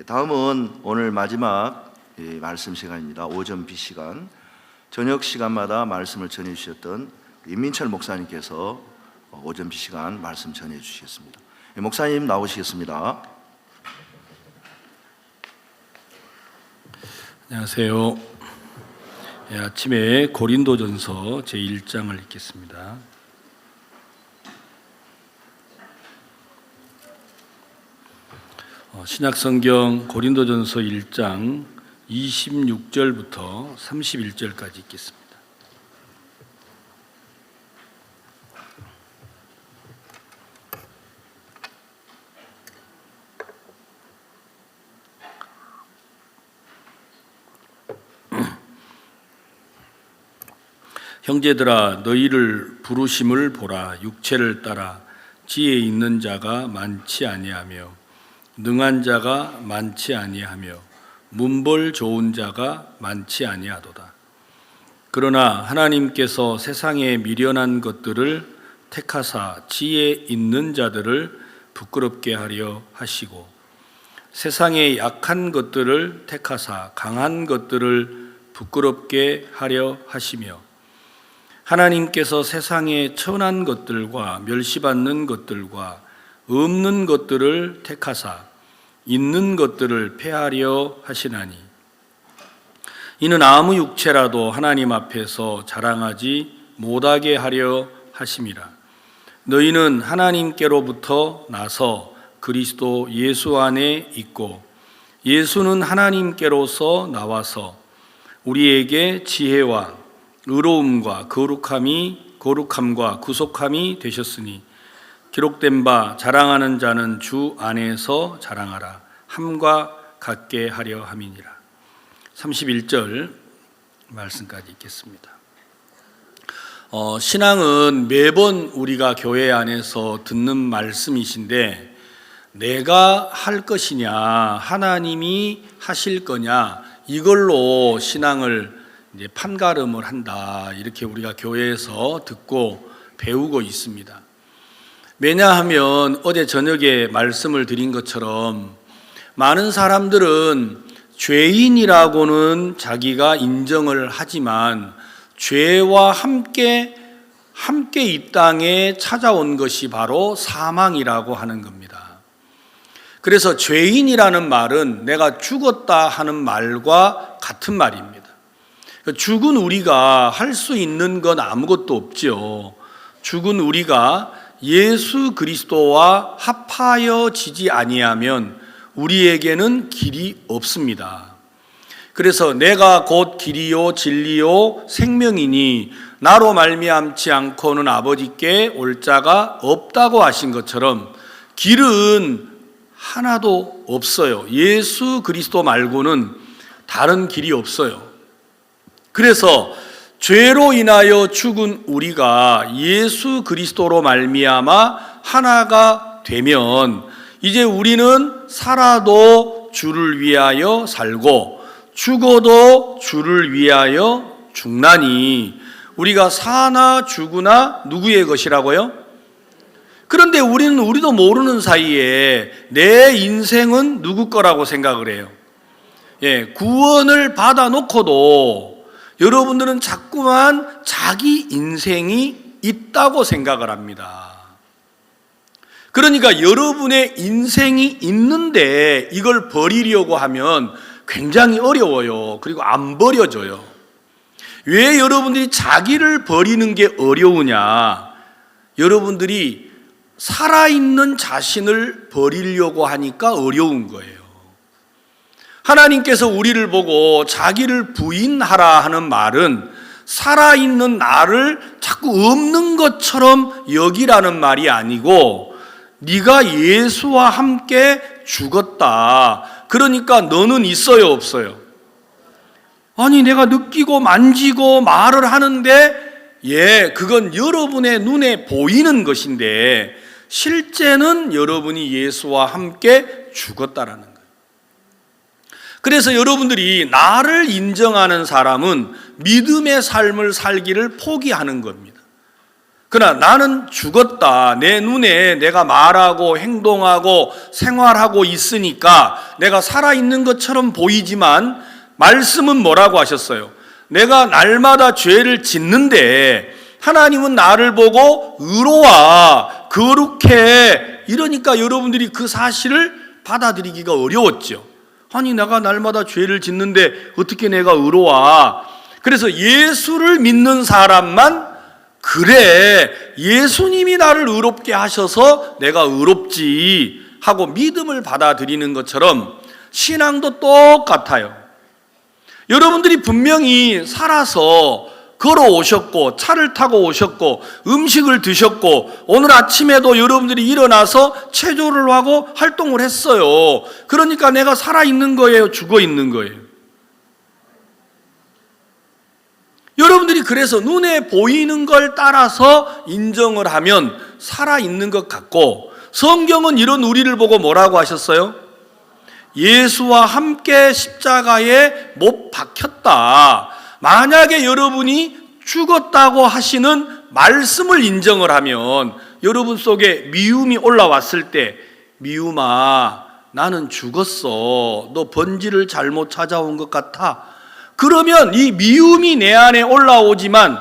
다음은 오늘 마지막 말씀 시간입니다. 오전 B시간, 저녁 시간마다 말씀을 전해주셨던 임민철 목사님께서 오전 B시간 말씀 전해주시겠습니다. 목사님 나오시겠습니다. 안녕하세요. 아침에 고린도전서 제1장을 읽겠습니다. 신약성경 고린도전서 1장 26절부터 31절까지 읽겠습니다. 형제들아, 너희를 부르심을 보라. 육체를 따라 지혜 있는 자가 많지 아니하며 능한 자가 많지 아니하며 문벌 좋은 자가 많지 아니하도다. 그러나 하나님께서 세상에 미련한 것들을 택하사 지혜 있는 자들을 부끄럽게 하려 하시고, 세상에 약한 것들을 택하사 강한 것들을 부끄럽게 하려 하시며, 하나님께서 세상에 천한 것들과 멸시받는 것들과 없는 것들을 택하사 있는 것들을 폐하려 하시나니, 이는 아무 육체라도 하나님 앞에서 자랑하지 못하게 하려 하심이라. 너희는 하나님께로부터 나서 그리스도 예수 안에 있고, 예수는 하나님께로서 나와서 우리에게 지혜와 의로움과 거룩함과 구속함이 되셨으니, 기록된 바 자랑하는 자는 주 안에서 자랑하라 함과 같게 하려 함이니라. 31절 말씀까지 읽겠습니다. 신앙은 매번 우리가 교회 안에서 듣는 말씀이신데, 내가 할 것이냐 하나님이 하실 거냐, 이걸로 신앙을 이제 판가름을 한다, 이렇게 우리가 교회에서 듣고 배우고 있습니다. 왜냐하면 어제 저녁에 말씀을 드린 것처럼 많은 사람들은 죄인이라고는 자기가 인정을 하지만 죄와 함께 이 땅에 찾아온 것이 바로 사망이라고 하는 겁니다. 그래서 죄인이라는 말은 내가 죽었다 하는 말과 같은 말입니다. 죽은 우리가 할 수 있는 건 아무것도 없죠. 죽은 우리가 예수 그리스도와 합하여지지 아니하면 우리에게는 길이 없습니다. 그래서 내가 곧 길이요 진리요 생명이니 나로 말미암지 않고는 아버지께 올 자가 없다고 하신 것처럼 길은 하나도 없어요. 예수 그리스도 말고는 다른 길이 없어요. 그래서 죄로 인하여 죽은 우리가 예수 그리스도로 말미암아 하나가 되면, 이제 우리는 살아도 주를 위하여 살고 죽어도 주를 위하여 죽나니, 우리가 사나 죽으나 누구의 것이라고요? 그런데 우리도 모르는 사이에 내 인생은 누구 거라고 생각을 해요. 구원을 받아놓고도 여러분들은 자꾸만 자기 인생이 있다고 생각을 합니다. 그러니까 여러분의 인생이 있는데 이걸 버리려고 하면 굉장히 어려워요. 그리고 안 버려져요. 왜 여러분들이 자기를 버리는 게 어려우냐? 여러분들이 살아있는 자신을 버리려고 하니까 어려운 거예요. 하나님께서 우리를 보고 자기를 부인하라 하는 말은 살아있는 나를 자꾸 없는 것처럼 여기라는 말이 아니고, 네가 예수와 함께 죽었다. 그러니까 너는 있어요, 없어요? 아니, 내가 느끼고 만지고 말을 하는데, 그건 여러분의 눈에 보이는 것인데 실제는 여러분이 예수와 함께 죽었다라는 거예요. 그래서 여러분들이 나를 인정하는 사람은 믿음의 삶을 살기를 포기하는 겁니다. 그러나 나는 죽었다. 내 눈에 내가 말하고 행동하고 생활하고 있으니까 내가 살아있는 것처럼 보이지만 말씀은 뭐라고 하셨어요? 내가 날마다 죄를 짓는데 하나님은 나를 보고 의로와 거룩해. 이러니까 여러분들이 그 사실을 받아들이기가 어려웠죠. 아니 내가 날마다 죄를 짓는데 어떻게 내가 의로와? 그래서 예수를 믿는 사람만 그래 예수님이 나를 의롭게 하셔서 내가 의롭지 하고 믿음을 받아들이는 것처럼 신앙도 똑같아요. 여러분들이 분명히 살아서 걸어오셨고 차를 타고 오셨고 음식을 드셨고 오늘 아침에도 여러분들이 일어나서 체조를 하고 활동을 했어요. 그러니까 내가 살아있는 거예요? 죽어있는 거예요? 여러분들이 그래서 눈에 보이는 걸 따라서 인정을 하면 살아있는 것 같고, 성경은 이런 우리를 보고 뭐라고 하셨어요? 예수와 함께 십자가에 못 박혔다. 만약에 여러분이 죽었다고 하시는 말씀을 인정을 하면 여러분 속에 미움이 올라왔을 때, 미움아 나는 죽었어, 너 번지를 잘못 찾아온 것 같아. 그러면 이 미움이 내 안에 올라오지만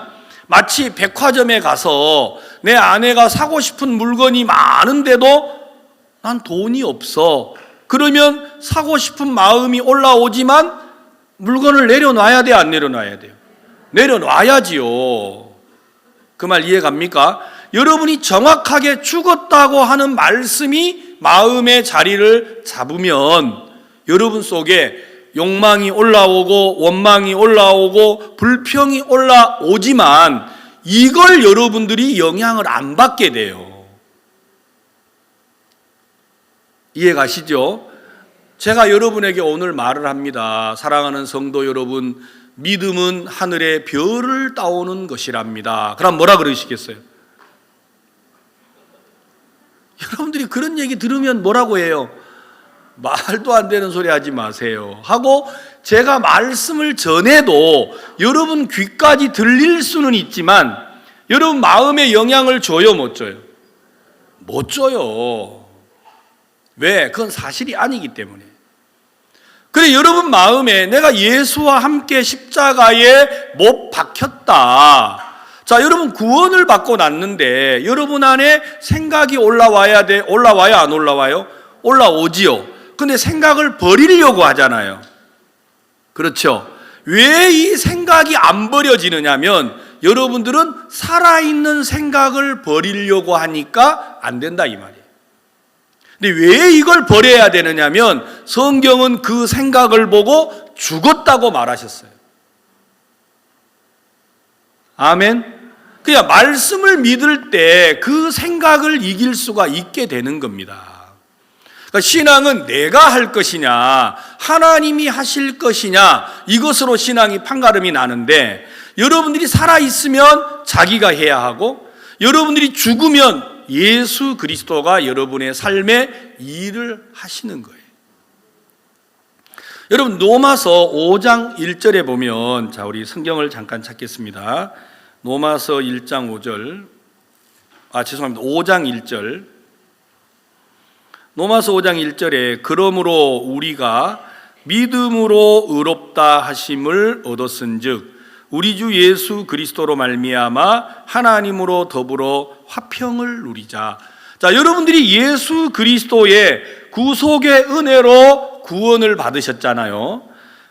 마치 백화점에 가서 내 아내가 사고 싶은 물건이 많은데도 난 돈이 없어. 그러면 사고 싶은 마음이 올라오지만 물건을 내려놔야 돼, 안 내려놔야 돼요? 내려놔야지요. 그 말 이해 갑니까? 여러분이 정확하게 죽었다고 하는 말씀이 마음의 자리를 잡으면 여러분 속에 욕망이 올라오고 원망이 올라오고 불평이 올라오지만 이걸 여러분들이 영향을 안 받게 돼요. 이해 가시죠? 제가 여러분에게 오늘 말을 합니다. 사랑하는 성도 여러분, 믿음은 하늘의 별을 따오는 것이랍니다. 그럼 뭐라 그러시겠어요? 여러분들이 그런 얘기 들으면 뭐라고 해요? 말도 안 되는 소리 하지 마세요 하고 제가 말씀을 전해도 여러분 귀까지 들릴 수는 있지만 여러분 마음에 영향을 줘요, 못 줘요? 못 줘요. 왜? 그건 사실이 아니기 때문에. 그래 여러분 마음에 내가 예수와 함께 십자가에 못 박혔다. 자, 여러분 구원을 받고 났는데 여러분 안에 생각이 올라와야 돼? 올라와요, 안 올라와요? 올라오지요. 근데 생각을 버리려고 하잖아요. 그렇죠? 왜 이 생각이 안 버려지느냐면 여러분들은 살아있는 생각을 버리려고 하니까 안 된다 이 말이에요. 근데 왜 이걸 버려야 되느냐면 성경은 그 생각을 보고 죽었다고 말하셨어요. 아멘. 그냥 말씀을 믿을 때 그 생각을 이길 수가 있게 되는 겁니다. 그러니까 신앙은 내가 할 것이냐 하나님이 하실 것이냐 이것으로 신앙이 판가름이 나는데 여러분들이 살아있으면 자기가 해야 하고 여러분들이 죽으면 예수 그리스도가 여러분의 삶에 일을 하시는 거예요. 여러분 로마서 5장 1절에 보면, 자 우리 성경을 잠깐 찾겠습니다. 로마서 1장 5절, 죄송합니다. 5장 1절. 로마서 5장 1절에 그러므로 우리가 믿음으로 의롭다 하심을 얻었은즉 우리 주 예수 그리스도로 말미암아 하나님으로 더불어 화평을 누리자. 자, 여러분들이 예수 그리스도의 구속의 은혜로 구원을 받으셨잖아요.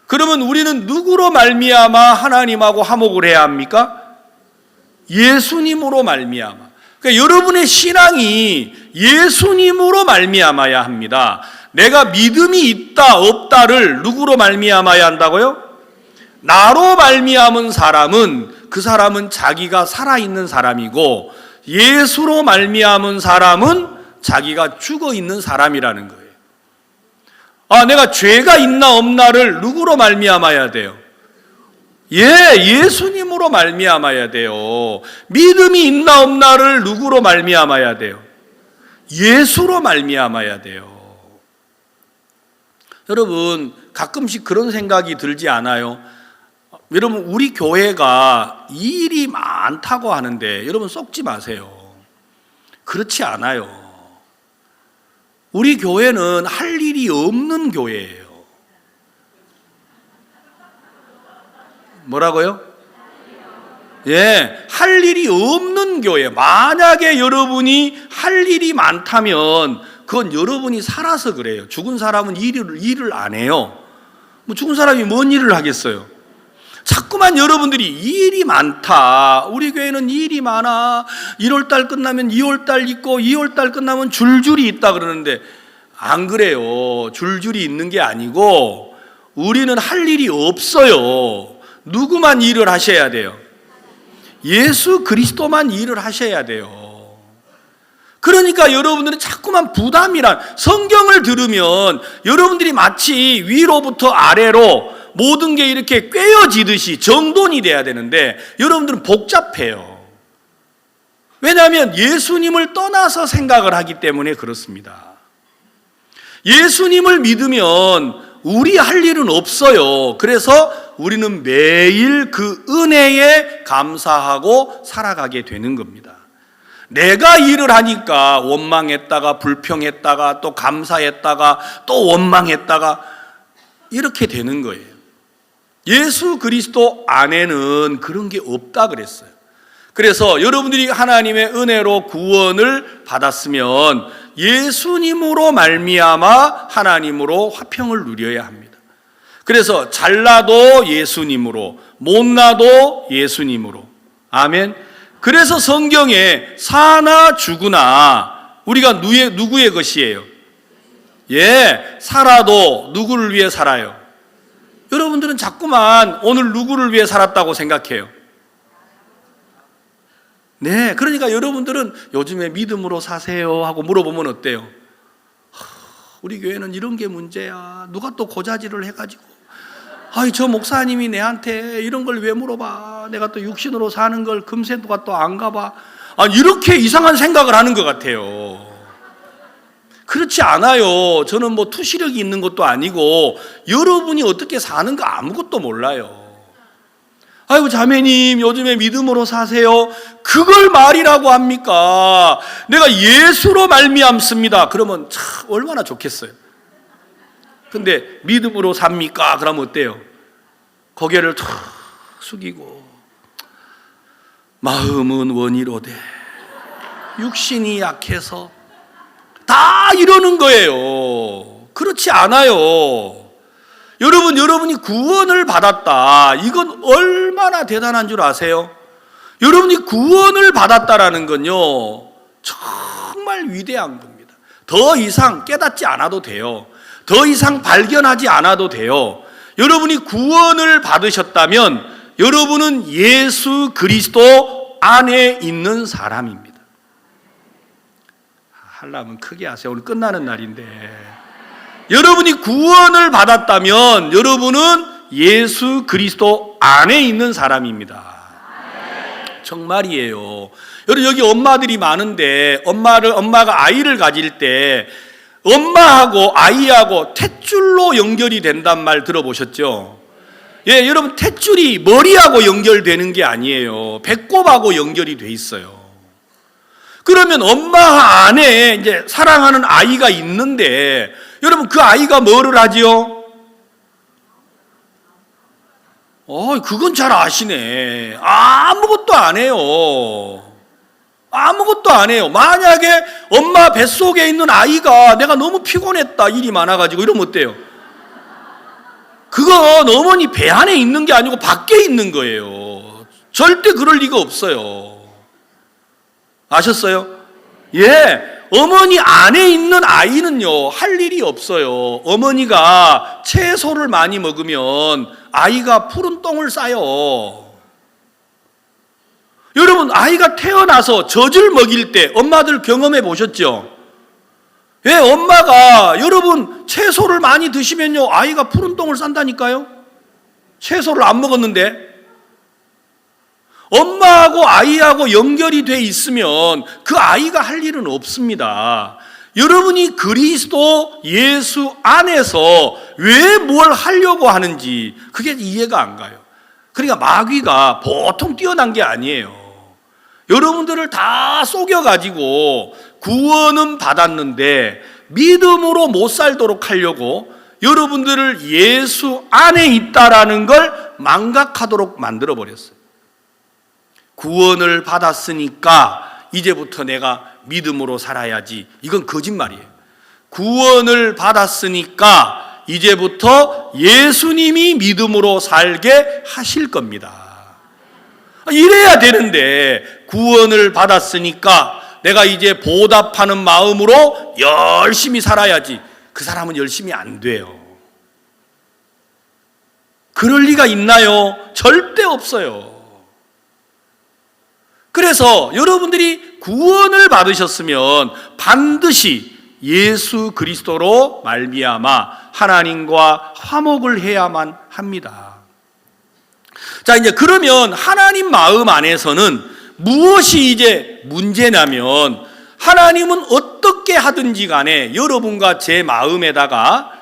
그러면 우리는 누구로 말미암아 하나님하고 화목을 해야 합니까? 예수님으로 말미암아. 그러니까 여러분의 신앙이 예수님으로 말미암아야 합니다. 내가 믿음이 있다 없다를 누구로 말미암아야 한다고요? 나로 말미암은 사람은 그 사람은 자기가 살아있는 사람이고 예수로 말미암은 사람은 자기가 죽어있는 사람이라는 거예요. 내가 죄가 있나 없나를 누구로 말미암아야 돼요? 예수님으로 말미암아야 돼요. 믿음이 있나 없나를 누구로 말미암아야 돼요? 예수로 말미암아야 돼요. 여러분 가끔씩 그런 생각이 들지 않아요? 여러분, 우리 교회가 일이 많다고 하는데 여러분 속지 마세요. 그렇지 않아요. 우리 교회는 할 일이 없는 교회예요. 뭐라고요? 예, 할 일이 없는 교회. 만약에 여러분이 할 일이 많다면 그건 여러분이 살아서 그래요. 죽은 사람은 일을 안 해요. 뭐 죽은 사람이 뭔 일을 하겠어요? 자꾸만 여러분들이 일이 많다, 우리 교회는 일이 많아, 1월달 끝나면 2월달 있고 2월달 끝나면 줄줄이 있다 그러는데 안 그래요. 줄줄이 있는 게 아니고 우리는 할 일이 없어요. 누구만 일을 하셔야 돼요? 예수 그리스도만 일을 하셔야 돼요. 그러니까 여러분들은 자꾸만 부담이란, 성경을 들으면 여러분들이 마치 위로부터 아래로 모든 게 이렇게 꿰어지듯이 정돈이 돼야 되는데 여러분들은 복잡해요. 왜냐하면 예수님을 떠나서 생각을 하기 때문에 그렇습니다. 예수님을 믿으면 우리 할 일은 없어요. 그래서 우리는 매일 그 은혜에 감사하고 살아가게 되는 겁니다. 내가 일을 하니까 원망했다가 불평했다가 또 감사했다가 또 원망했다가 이렇게 되는 거예요. 예수 그리스도 안에는 그런 게 없다 그랬어요. 그래서 여러분들이 하나님의 은혜로 구원을 받았으면 예수님으로 말미암아 하나님으로 화평을 누려야 합니다. 그래서 잘나도 예수님으로, 못나도 예수님으로. 아멘. 그래서 성경에 사나 죽으나 우리가 누구의 것이에요? 예, 살아도 누구를 위해 살아요? 여러분들은 자꾸만 오늘 누구를 위해 살았다고 생각해요? 네, 그러니까 여러분들은 요즘에 믿음으로 사세요 하고 물어보면 어때요? 우리 교회는 이런 게 문제야. 누가 또 고자질을 해가지고 아이 저 목사님이 내한테 이런 걸 왜 물어봐? 내가 또 육신으로 사는 걸 금세 누가 또 안 가봐? 이렇게 이상한 생각을 하는 것 같아요. 그렇지 않아요. 저는 뭐 투시력이 있는 것도 아니고 여러분이 어떻게 사는 거 아무것도 몰라요. 아이고 자매님 요즘에 믿음으로 사세요. 그걸 말이라고 합니까? 내가 예수로 말미암습니다. 그러면 참 얼마나 좋겠어요. 근데 믿음으로 삽니까? 그러면 어때요? 고개를 탁 숙이고 마음은 원이로되 육신이 약해서 다 이러는 거예요. 그렇지 않아요. 여러분이 구원을 받았다. 이건 얼마나 대단한 줄 아세요? 여러분이 구원을 받았다라는 건요, 정말 위대한 겁니다. 더 이상 깨닫지 않아도 돼요. 더 이상 발견하지 않아도 돼요. 여러분이 구원을 받으셨다면 여러분은 예수 그리스도 안에 있는 사람입니다. 하려면 크게 하세요. 오늘 끝나는 날인데. 여러분이 구원을 받았다면 여러분은 예수 그리스도 안에 있는 사람입니다. 정말이에요. 여러분 여기 엄마들이 많은데 엄마가 아이를 가질 때 엄마하고 아이하고 탯줄로 연결이 된단 말 들어보셨죠? 예, 여러분 탯줄이 머리하고 연결되는 게 아니에요. 배꼽하고 연결이 돼 있어요. 그러면 엄마 안에 이제 사랑하는 아이가 있는데 여러분 그 아이가 뭐를 하지요? 그건 잘 아시네. 아무것도 안 해요. 아무것도 안 해요. 만약에 엄마 뱃속에 있는 아이가 내가 너무 피곤했다, 일이 많아가지고 이러면 어때요? 그건 어머니 배 안에 있는 게 아니고 밖에 있는 거예요. 절대 그럴 리가 없어요. 아셨어요? 예, 어머니 안에 있는 아이는요 할 일이 없어요. 어머니가 채소를 많이 먹으면 아이가 푸른 똥을 싸요. 여러분 아이가 태어나서 젖을 먹일 때 엄마들 경험해 보셨죠? 예, 엄마가 여러분 채소를 많이 드시면요 아이가 푸른 똥을 싼다니까요. 채소를 안 먹었는데. 엄마하고 아이하고 연결이 돼 있으면 그 아이가 할 일은 없습니다. 여러분이 그리스도 예수 안에서 왜 뭘 하려고 하는지 그게 이해가 안 가요. 그러니까 마귀가 보통 뛰어난 게 아니에요. 여러분들을 다 속여가지고 구원은 받았는데 믿음으로 못 살도록 하려고 여러분들을 예수 안에 있다라는 걸 망각하도록 만들어버렸어요. 구원을 받았으니까 이제부터 내가 믿음으로 살아야지. 이건 거짓말이에요. 구원을 받았으니까 이제부터 예수님이 믿음으로 살게 하실 겁니다. 이래야 되는데 구원을 받았으니까 내가 이제 보답하는 마음으로 열심히 살아야지. 그 사람은 열심히 안 돼요. 그럴 리가 있나요? 절대 없어요. 그래서 여러분들이 구원을 받으셨으면 반드시 예수 그리스도로 말미암아 하나님과 화목을 해야만 합니다. 자, 이제 그러면 하나님 마음 안에서는 무엇이 이제 문제냐면 하나님은 어떻게 하든지 간에 여러분과 제 마음에다가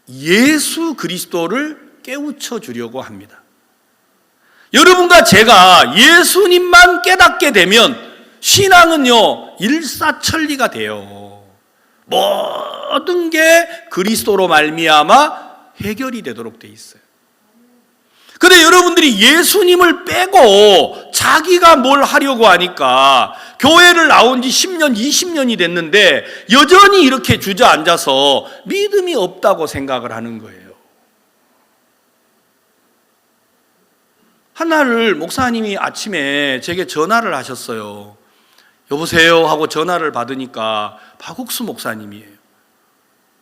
예수 그리스도를 깨우쳐 주려고 합니다. 여러분과 제가 예수님만 깨닫게 되면 신앙은요 일사천리가 돼요. 모든 게 그리스도로 말미암아 해결이 되도록 돼 있어요. 근데 여러분들이 예수님을 빼고 자기가 뭘 하려고 하니까 교회를 나온 지 10년, 20년이 됐는데 여전히 이렇게 주저앉아서 믿음이 없다고 생각을 하는 거예요. 한날 목사님이 아침에 제게 전화를 하셨어요. 여보세요 하고 전화를 받으니까 박욱수 목사님이에요.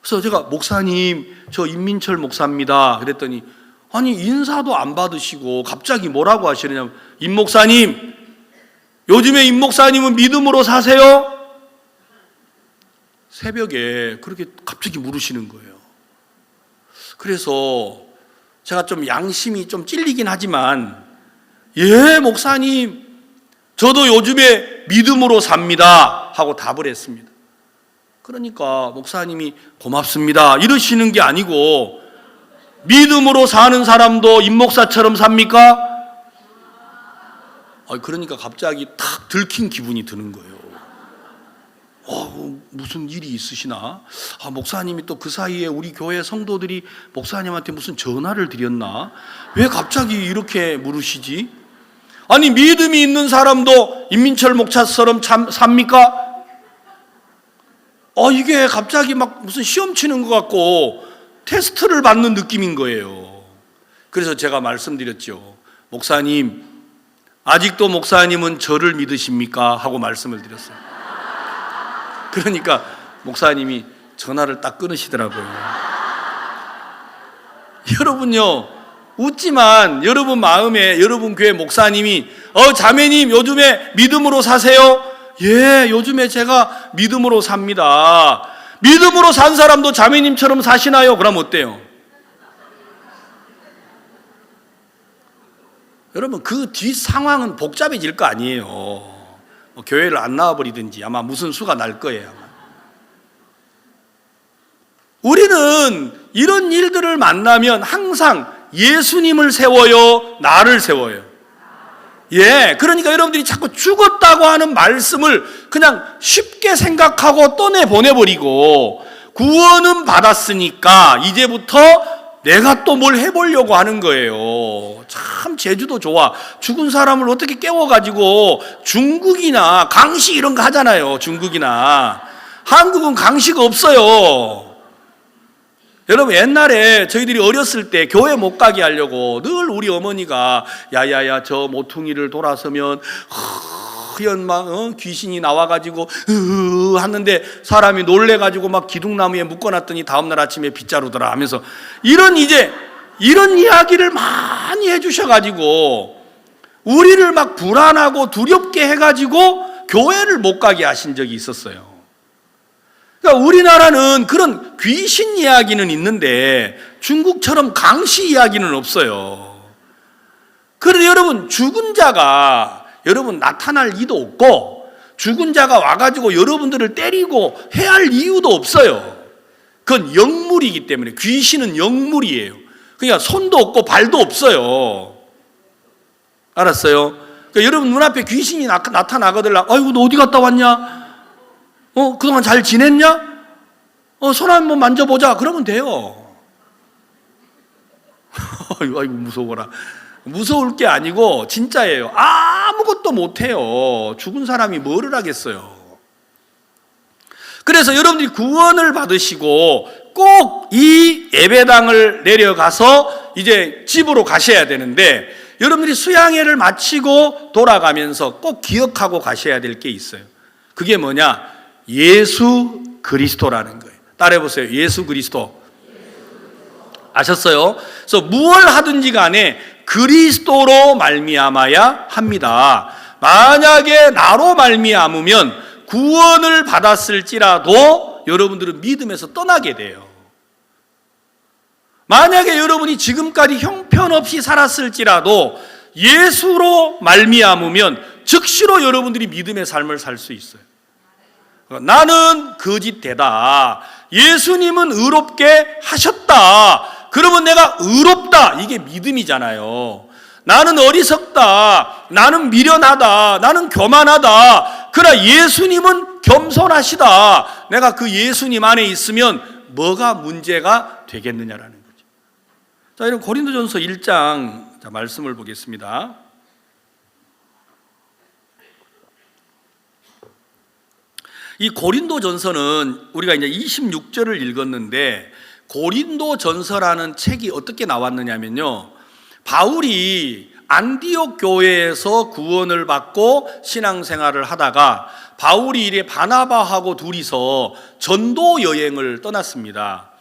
그래서 제가 목사님 저 임민철 목사입니다 그랬더니 아니 인사도 안 받으시고 갑자기 뭐라고 하시느냐면 임 목사님 요즘에 임 목사님은 믿음으로 사세요? 새벽에 그렇게 갑자기 물으시는 거예요. 그래서 제가 좀 양심이 좀 찔리긴 하지만 예 목사님 저도 요즘에 믿음으로 삽니다 하고 답을 했습니다. 그러니까 목사님이 고맙습니다 이러시는 게 아니고 믿음으로 사는 사람도 임 목사처럼 삽니까? 그러니까 갑자기 탁 들킨 기분이 드는 거예요. 무슨 일이 있으시나? 목사님이 또 그 사이에 우리 교회 성도들이 목사님한테 무슨 전화를 드렸나? 왜 갑자기 이렇게 물으시지? 아니 믿음이 있는 사람도 임민철 목사처럼 삽니까? 이게 갑자기 막 무슨 시험 치는 것 같고 테스트를 받는 느낌인 거예요. 그래서 제가 말씀드렸죠. 목사님 아직도 목사님은 저를 믿으십니까? 하고 말씀을 드렸어요. 그러니까 목사님이 전화를 딱 끊으시더라고요. 여러분요 웃지만 여러분 마음에 여러분 교회 목사님이 자매님 요즘에 믿음으로 사세요? 예 요즘에 제가 믿음으로 삽니다. 믿음으로 산 사람도 자매님처럼 사시나요? 그럼 어때요? 여러분 그 뒷 상황은 복잡해질 거 아니에요. 교회를 안 나와버리든지 아마 무슨 수가 날 거예요. 아마. 우리는 이런 일들을 만나면 항상 예수님을 세워요? 나를 세워요? 예, 그러니까 여러분들이 자꾸 죽었다고 하는 말씀을 그냥 쉽게 생각하고 떠내보내버리고 구원은 받았으니까 이제부터 내가 또 뭘 해보려고 하는 거예요. 참 제주도 좋아. 죽은 사람을 어떻게 깨워가지고 중국이나 강시 이런 거 하잖아요. 중국이나. 한국은 강시가 없어요. 여러분 옛날에 저희들이 어렸을 때 교회 못 가게 하려고 늘 우리 어머니가 야야야 저 모퉁이를 돌아서면 하얀 막 귀신이 나와가지고 하는데 사람이 놀래가지고 막 기둥나무에 묶어놨더니 다음날 아침에 빗자루더라 하면서 이런 이야기를 많이 해주셔가지고 우리를 막 불안하고 두렵게 해가지고 교회를 못 가게 하신 적이 있었어요. 그러니까 우리나라는 그런 귀신 이야기는 있는데 중국처럼 강시 이야기는 없어요. 그런데 여러분 죽은 자가 여러분 나타날 리도 없고 죽은 자가 와가지고 여러분들을 때리고 해할 이유도 없어요. 그건 영물이기 때문에. 귀신은 영물이에요. 그러니까 손도 없고 발도 없어요. 알았어요? 그러니까 여러분 눈앞에 귀신이 나타나거든. 아이고 너 어디 갔다 왔냐? 그동안 잘 지냈냐? 손 한번 만져보자. 그러면 돼요. 아이고 무서워라. 무서울 게 아니고 진짜예요. 아무것도 못해요. 죽은 사람이 뭐를 하겠어요. 그래서 여러분들이 구원을 받으시고 꼭 이 예배당을 내려가서 이제 집으로 가셔야 되는데, 여러분들이 수양회를 마치고 돌아가면서 꼭 기억하고 가셔야 될 게 있어요. 그게 뭐냐? 예수 그리스도라는 거예요. 따라해보세요. 예수 그리스도. 아셨어요? 그래서 무엇을 하든지 간에 그리스도로 말미암아야 합니다. 만약에 나로 말미암으면 구원을 받았을지라도 여러분들은 믿음에서 떠나게 돼요. 만약에 여러분이 지금까지 형편없이 살았을지라도 예수로 말미암으면 즉시로 여러분들이 믿음의 삶을 살 수 있어요. 나는 거짓되다. 예수님은 의롭게 하셨다. 그러면 내가 의롭다. 이게 믿음이잖아요. 나는 어리석다. 나는 미련하다. 나는 교만하다. 그러나 예수님은 겸손하시다. 내가 그 예수님 안에 있으면 뭐가 문제가 되겠느냐라는 거죠. 자, 여러분 고린도전서 1장 말씀을 보겠습니다. 이 고린도전서는 우리가 이제 26절을 읽었는데, 고린도전서라는 책이 어떻게 나왔느냐면요, 바울이 안디옥 교회에서 구원을 받고 신앙생활을 하다가 바울이 이래 바나바하고 둘이서 전도 여행을 떠났습니다.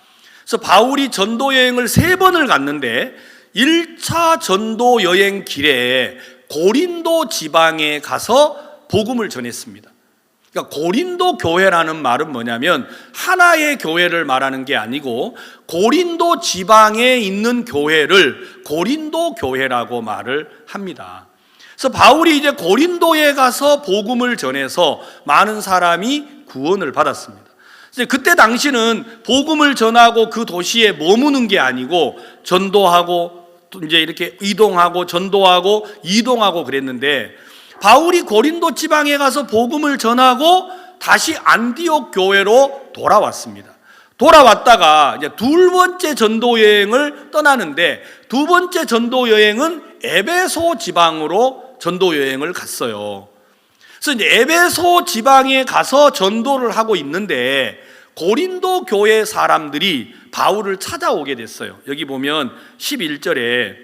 그래서 바울이 전도 여행을 3번을 갔는데 1차 전도 여행 길에 고린도 지방에 가서 복음을 전했습니다. 그러니까 고린도 교회라는 말은 뭐냐면 하나의 교회를 말하는 게 아니고 고린도 지방에 있는 교회를 고린도 교회라고 말을 합니다. 그래서 바울이 이제 고린도에 가서 복음을 전해서 많은 사람이 구원을 받았습니다. 그때 당시는 복음을 전하고 그 도시에 머무는 게 아니고 전도하고 이제 이렇게 이동하고 전도하고 이동하고 그랬는데, 바울이 고린도 지방에 가서 복음을 전하고 다시 안디옥 교회로 돌아왔습니다. 돌아왔다가 이제 2번째 전도 여행을 떠나는데, 2번째 전도 여행은 에베소 지방으로 전도 여행을 갔어요. 그래서 이제 에베소 지방에 가서 전도를 하고 있는데 고린도 교회 사람들이 바울을 찾아오게 됐어요. 여기 보면 11절에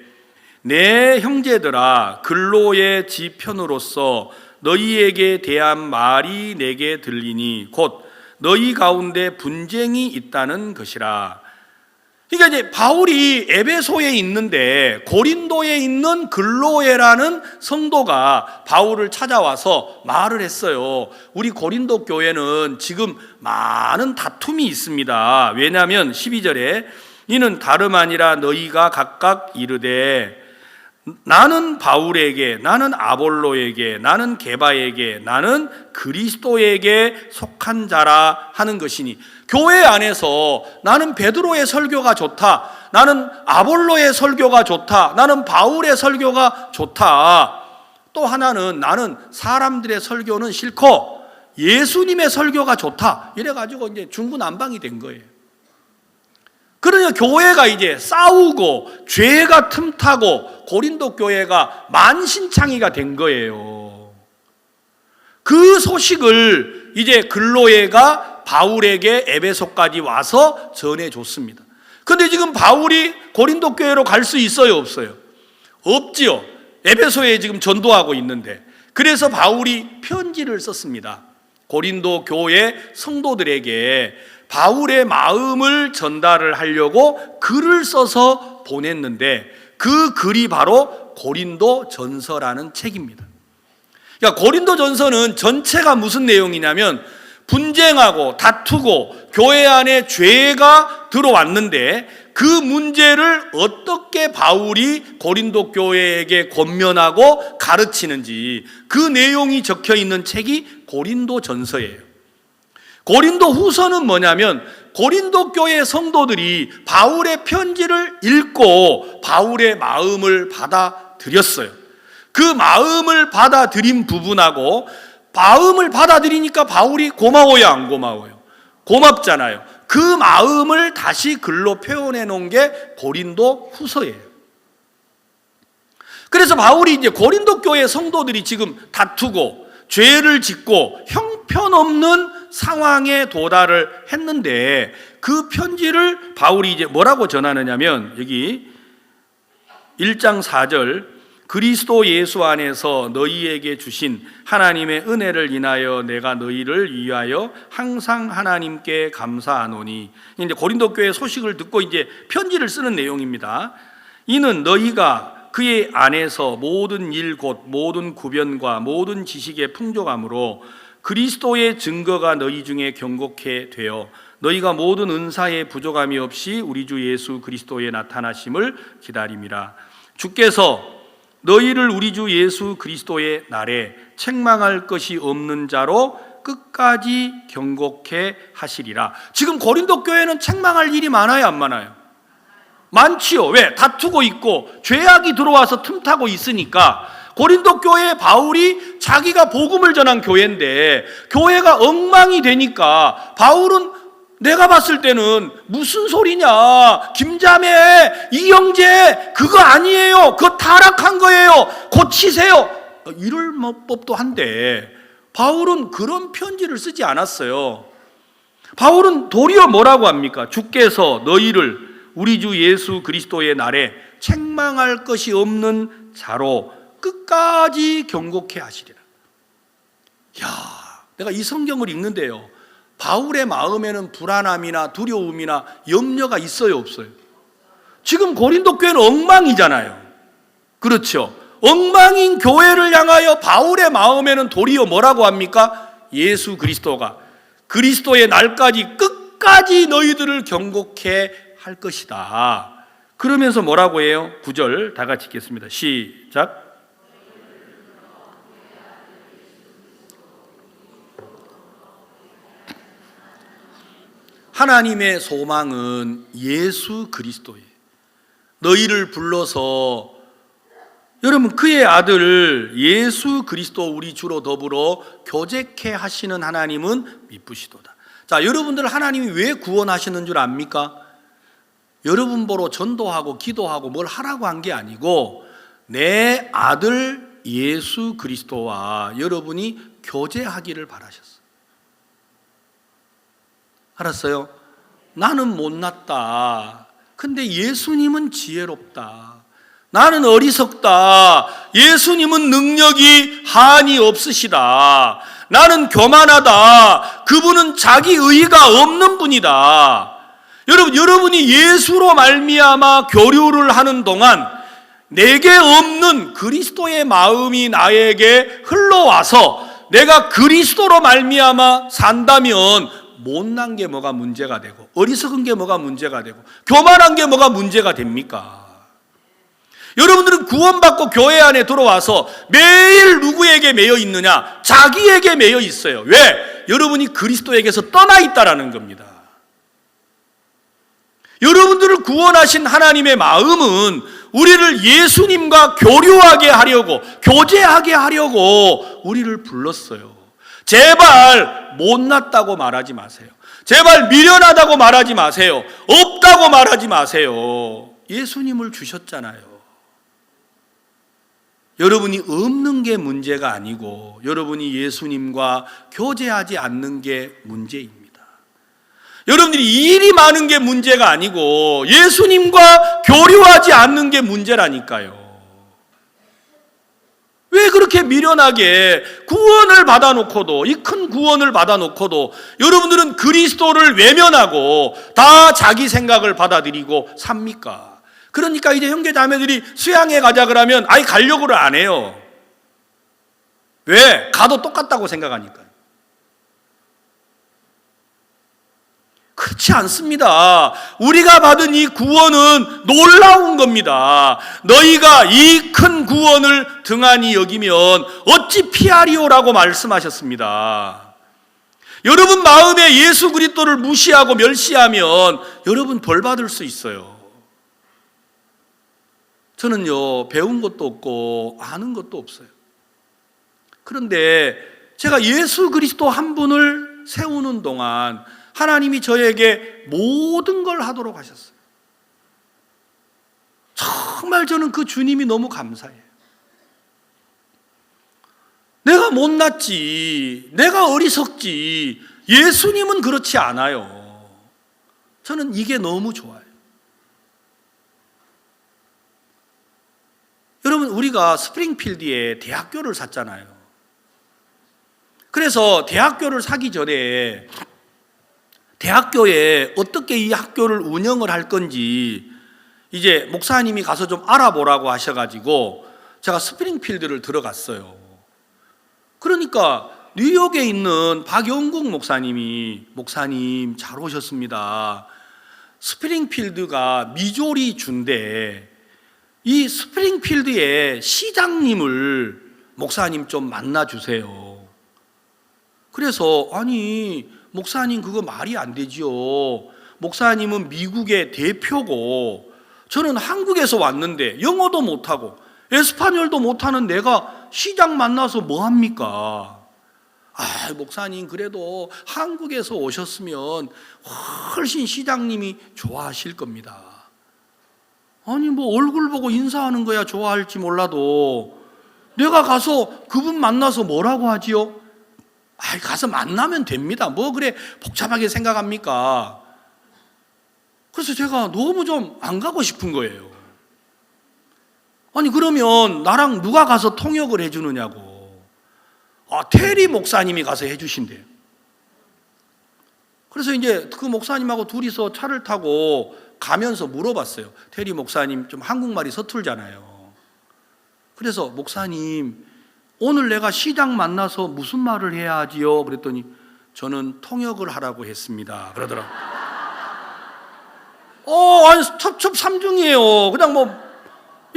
내 형제들아, 근로의 지편으로서 너희에게 대한 말이 내게 들리니 곧 너희 가운데 분쟁이 있다는 것이라. 그러니까 이제 바울이 에베소에 있는데 고린도에 있는 근로에라는 성도가 바울을 찾아와서 말을 했어요. 우리 고린도 교회는 지금 많은 다툼이 있습니다. 왜냐하면 12절에 이는 다름 아니라 너희가 각각 이르되 나는 바울에게, 나는 아볼로에게, 나는 게바에게, 나는 그리스도에게 속한 자라 하는 것이니, 교회 안에서 나는 베드로의 설교가 좋다, 나는 아볼로의 설교가 좋다, 나는 바울의 설교가 좋다, 또 하나는 나는 사람들의 설교는 싫고 예수님의 설교가 좋다, 이래가지고 이제 중구난방이 된 거예요. 그러니까 교회가 이제 싸우고 죄가 틈타고 고린도 교회가 만신창이가 된 거예요. 그 소식을 이제 근로에가 바울에게 에베소까지 와서 전해줬습니다. 그런데 지금 바울이 고린도 교회로 갈 수 있어요, 없어요? 없지요. 에베소에 지금 전도하고 있는데. 그래서 바울이 편지를 썼습니다. 고린도 교회 성도들에게 바울의 마음을 전달을 하려고 글을 써서 보냈는데, 그 글이 바로 고린도 전서라는 책입니다. 그러니까 고린도 전서는 전체가 무슨 내용이냐면 분쟁하고 다투고 교회 안에 죄가 들어왔는데 그 문제를 어떻게 바울이 고린도 교회에게 권면하고 가르치는지, 그 내용이 적혀 있는 책이 고린도 전서예요. 고린도 후서는 뭐냐면 고린도 교회 성도들이 바울의 편지를 읽고 바울의 마음을 받아들였어요. 그 마음을 받아들인 부분하고 마음을 받아들이니까 바울이 고마워요, 안 고마워요? 고맙잖아요. 그 마음을 다시 글로 표현해 놓은 게 고린도 후서예요. 그래서 바울이 이제 고린도 교회 성도들이 지금 다투고 죄를 짓고 형편없는 상황에 도달을 했는데 그 편지를 바울이 이제 뭐라고 전하느냐면 여기 1장 4절 그리스도 예수 안에서 너희에게 주신 하나님의 은혜를 인하여 내가 너희를 위하여 항상 하나님께 감사하노니. 이제 고린도 교회 소식을 듣고 이제 편지를 쓰는 내용입니다. 이는 너희가 그의 안에서 모든 일 곧 모든 구변과 모든 지식의 풍족함으로 그리스도의 증거가 너희 중에 경고케 되어 너희가 모든 은사에 부족함이 없이 우리 주 예수 그리스도의 나타나심을 기다림이라. 주께서 너희를 우리 주 예수 그리스도의 날에 책망할 것이 없는 자로 끝까지 경고케 하시리라. 지금 고린도 교회는 책망할 일이 많아요, 안 많아요? 많지요. 왜? 다투고 있고 죄악이 들어와서 틈타고 있으니까. 고린도 교회에 바울이 자기가 복음을 전한 교회인데 교회가 엉망이 되니까 바울은 내가 봤을 때는 무슨 소리냐, 김자매, 이영재 그거 아니에요, 그거 타락한 거예요, 고치세요, 이럴 법도 한데 바울은 그런 편지를 쓰지 않았어요. 바울은 도리어 뭐라고 합니까? 주께서 너희를 우리 주 예수 그리스도의 날에 책망할 것이 없는 자로 끝까지 경고케 하시리라. 야, 내가 이 성경을 읽는데요, 바울의 마음에는 불안함이나 두려움이나 염려가 있어요, 없어요? 지금 고린도 교회는 엉망이잖아요. 그렇죠? 엉망인 교회를 향하여 바울의 마음에는 도리어 뭐라고 합니까? 예수 그리스도가 그리스도의 날까지 끝까지 너희들을 경고케 할 것이다. 그러면서 뭐라고 해요? 9절 다 같이 읽겠습니다. 시작. 하나님의 소망은 예수 그리스도예요. 너희를 불러서 여러분 그의 아들 예수 그리스도 우리 주로 더불어 교제케 하시는 하나님은 미쁘시도다. 자, 여러분들 하나님이 왜 구원하시는 줄 압니까? 여러분 보러 전도하고 기도하고 뭘 하라고 한 게 아니고 내 아들 예수 그리스도와 여러분이 교제하기를 바라셨어요. 알았어요? 나는 못났다. 근데 예수님은 지혜롭다. 나는 어리석다. 예수님은 능력이 한이 없으시다. 나는 교만하다. 그분은 자기 의의가 없는 분이다. 여러분이 예수로 말미암아 교류를 하는 동안 내게 없는 그리스도의 마음이 나에게 흘러와서 내가 그리스도로 말미암아 산다면 못난 게 뭐가 문제가 되고 어리석은 게 뭐가 문제가 되고 교만한 게 뭐가 문제가 됩니까? 여러분들은 구원받고 교회 안에 들어와서 매일 누구에게 매여 있느냐? 자기에게 매여 있어요. 왜? 여러분이 그리스도에게서 떠나 있다라는 겁니다. 여러분들을 구원하신 하나님의 마음은 우리를 예수님과 교류하게 하려고, 교제하게 하려고 우리를 불렀어요. 제발 못났다고 말하지 마세요. 제발 미련하다고 말하지 마세요. 없다고 말하지 마세요. 예수님을 주셨잖아요. 여러분이 없는 게 문제가 아니고 여러분이 예수님과 교제하지 않는 게 문제입니다. 여러분들이 일이 많은 게 문제가 아니고 예수님과 교류하지 않는 게 문제라니까요. 왜 그렇게 미련하게 구원을 받아놓고도, 이 큰 구원을 받아놓고도 여러분들은 그리스도를 외면하고 다 자기 생각을 받아들이고 삽니까? 그러니까 이제 형제 자매들이 수양회 가자 그러면 아예 가려고를 안 해요. 왜? 가도 똑같다고 생각하니까요. 그렇지 않습니다. 우리가 받은 이 구원은 놀라운 겁니다. 너희가 이 큰 구원을 등한히 여기면 어찌 피하리오라고 말씀하셨습니다. 여러분 마음에 예수 그리스도를 무시하고 멸시하면 여러분 벌 받을 수 있어요. 저는요, 배운 것도 없고 아는 것도 없어요. 그런데 제가 예수 그리스도 한 분을 세우는 동안 하나님이 저에게 모든 걸 하도록 하셨어요. 정말 저는 그 주님이 너무 감사해요. 내가 못났지, 내가 어리석지, 예수님은 그렇지 않아요. 저는 이게 너무 좋아요. 여러분, 우리가 스프링필드에 대학교를 샀잖아요. 그래서 대학교를 사기 전에 대학교에 어떻게 이 학교를 운영을 할 건지 이제 목사님이 가서 좀 알아보라고 하셔가지고 제가 스프링필드를 들어갔어요. 그러니까 뉴욕에 있는 박영국 목사님이, 목사님 잘 오셨습니다. 스프링필드가 미조리 주인데 이 스프링필드의 시장님을 목사님 좀 만나주세요. 그래서 아니 목사님 그거 말이 안 되지요. 목사님은 미국의 대표고 저는 한국에서 왔는데 영어도 못하고 에스파뇰도 못하는 내가 시장 만나서 뭐합니까? 아, 목사님 그래도 한국에서 오셨으면 훨씬 시장님이 좋아하실 겁니다. 아니 뭐 얼굴 보고 인사하는 거야 좋아할지 몰라도 내가 가서 그분 만나서 뭐라고 하지요? 아, 가서 만나면 됩니다. 뭐 그래 복잡하게 생각합니까? 그래서 제가 너무 좀 안 가고 싶은 거예요. 아니 그러면 나랑 누가 가서 통역을 해주느냐고. 아, 테리 목사님이 가서 해주신대요. 그래서 이제 그 목사님하고 둘이서 차를 타고 가면서 물어봤어요. 테리 목사님 좀 한국말이 서툴잖아요. 그래서 목사님 오늘 내가 시장 만나서 무슨 말을 해야 하지요? 그랬더니 저는 통역을 하라고 했습니다. 그러더라고요. 아니 첩첩삼중이에요. 그냥 뭐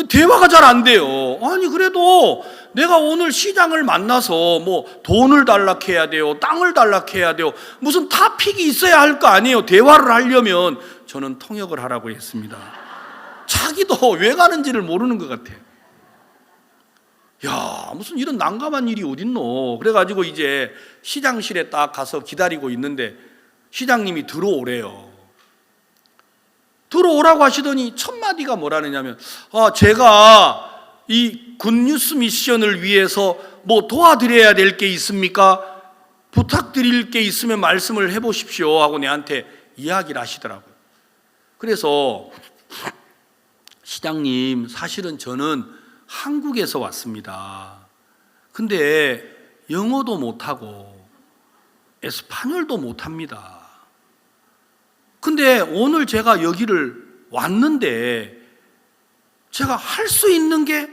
대화가 잘 안 돼요. 아니 그래도 내가 오늘 시장을 만나서 뭐 돈을 달락해야 돼요, 땅을 달락해야 돼요, 무슨 타픽이 있어야 할 거 아니에요. 대화를 하려면. 저는 통역을 하라고 했습니다. 자기도 왜 가는지를 모르는 것 같아요. 야, 무슨 이런 난감한 일이 어딨노. 그래가지고 이제 시장실에 딱 가서 기다리고 있는데 시장님이 들어오래요. 들어오라고 하시더니 첫 마디가 뭐라느냐면 제가 이 굿뉴스 미션을 위해서 뭐 도와드려야 될 게 있습니까? 부탁드릴 게 있으면 말씀을 해보십시오 하고 내한테 이야기를 하시더라고요. 그래서 시장님 사실은 저는 한국에서 왔습니다. 근데 영어도 못하고 에스파뇰도 못합니다. 근데 오늘 제가 여기를 왔는데 제가 할 수 있는 게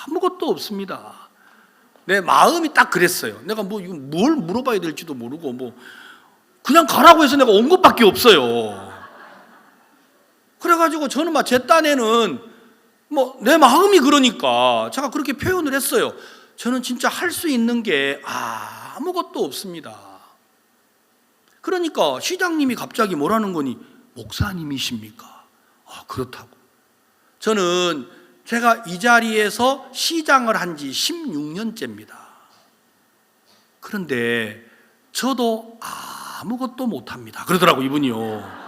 아무것도 없습니다. 내 마음이 딱 그랬어요. 내가 뭐 이거 뭘 물어봐야 될지도 모르고 뭐 그냥 가라고 해서 내가 온 것밖에 없어요. 그래가지고 저는 막 제 딴에는 뭐 내 마음이 그러니까 제가 그렇게 표현을 했어요. 저는 진짜 할 수 있는 게 아무것도 없습니다. 그러니까 시장님이 갑자기 뭐라는 거니? 목사님이십니까? 그렇다고. 저는 제가 이 자리에서 시장을 한 지 16년째입니다. 그런데 저도 아무것도 못합니다. 그러더라고 이분이요.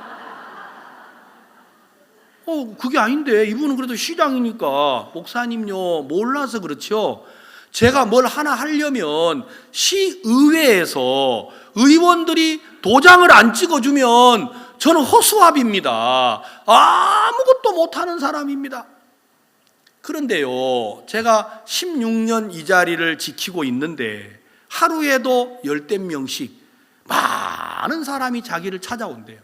그게 아닌데 이분은 그래도 시장이니까. 목사님요 몰라서 그렇죠. 제가 뭘 하나 하려면 시의회에서 의원들이 도장을 안 찍어주면 저는 허수아비입니다. 아무것도 못하는 사람입니다. 그런데요, 제가 16년 이 자리를 지키고 있는데 하루에도 10대 명씩 많은 사람이 자기를 찾아온대요.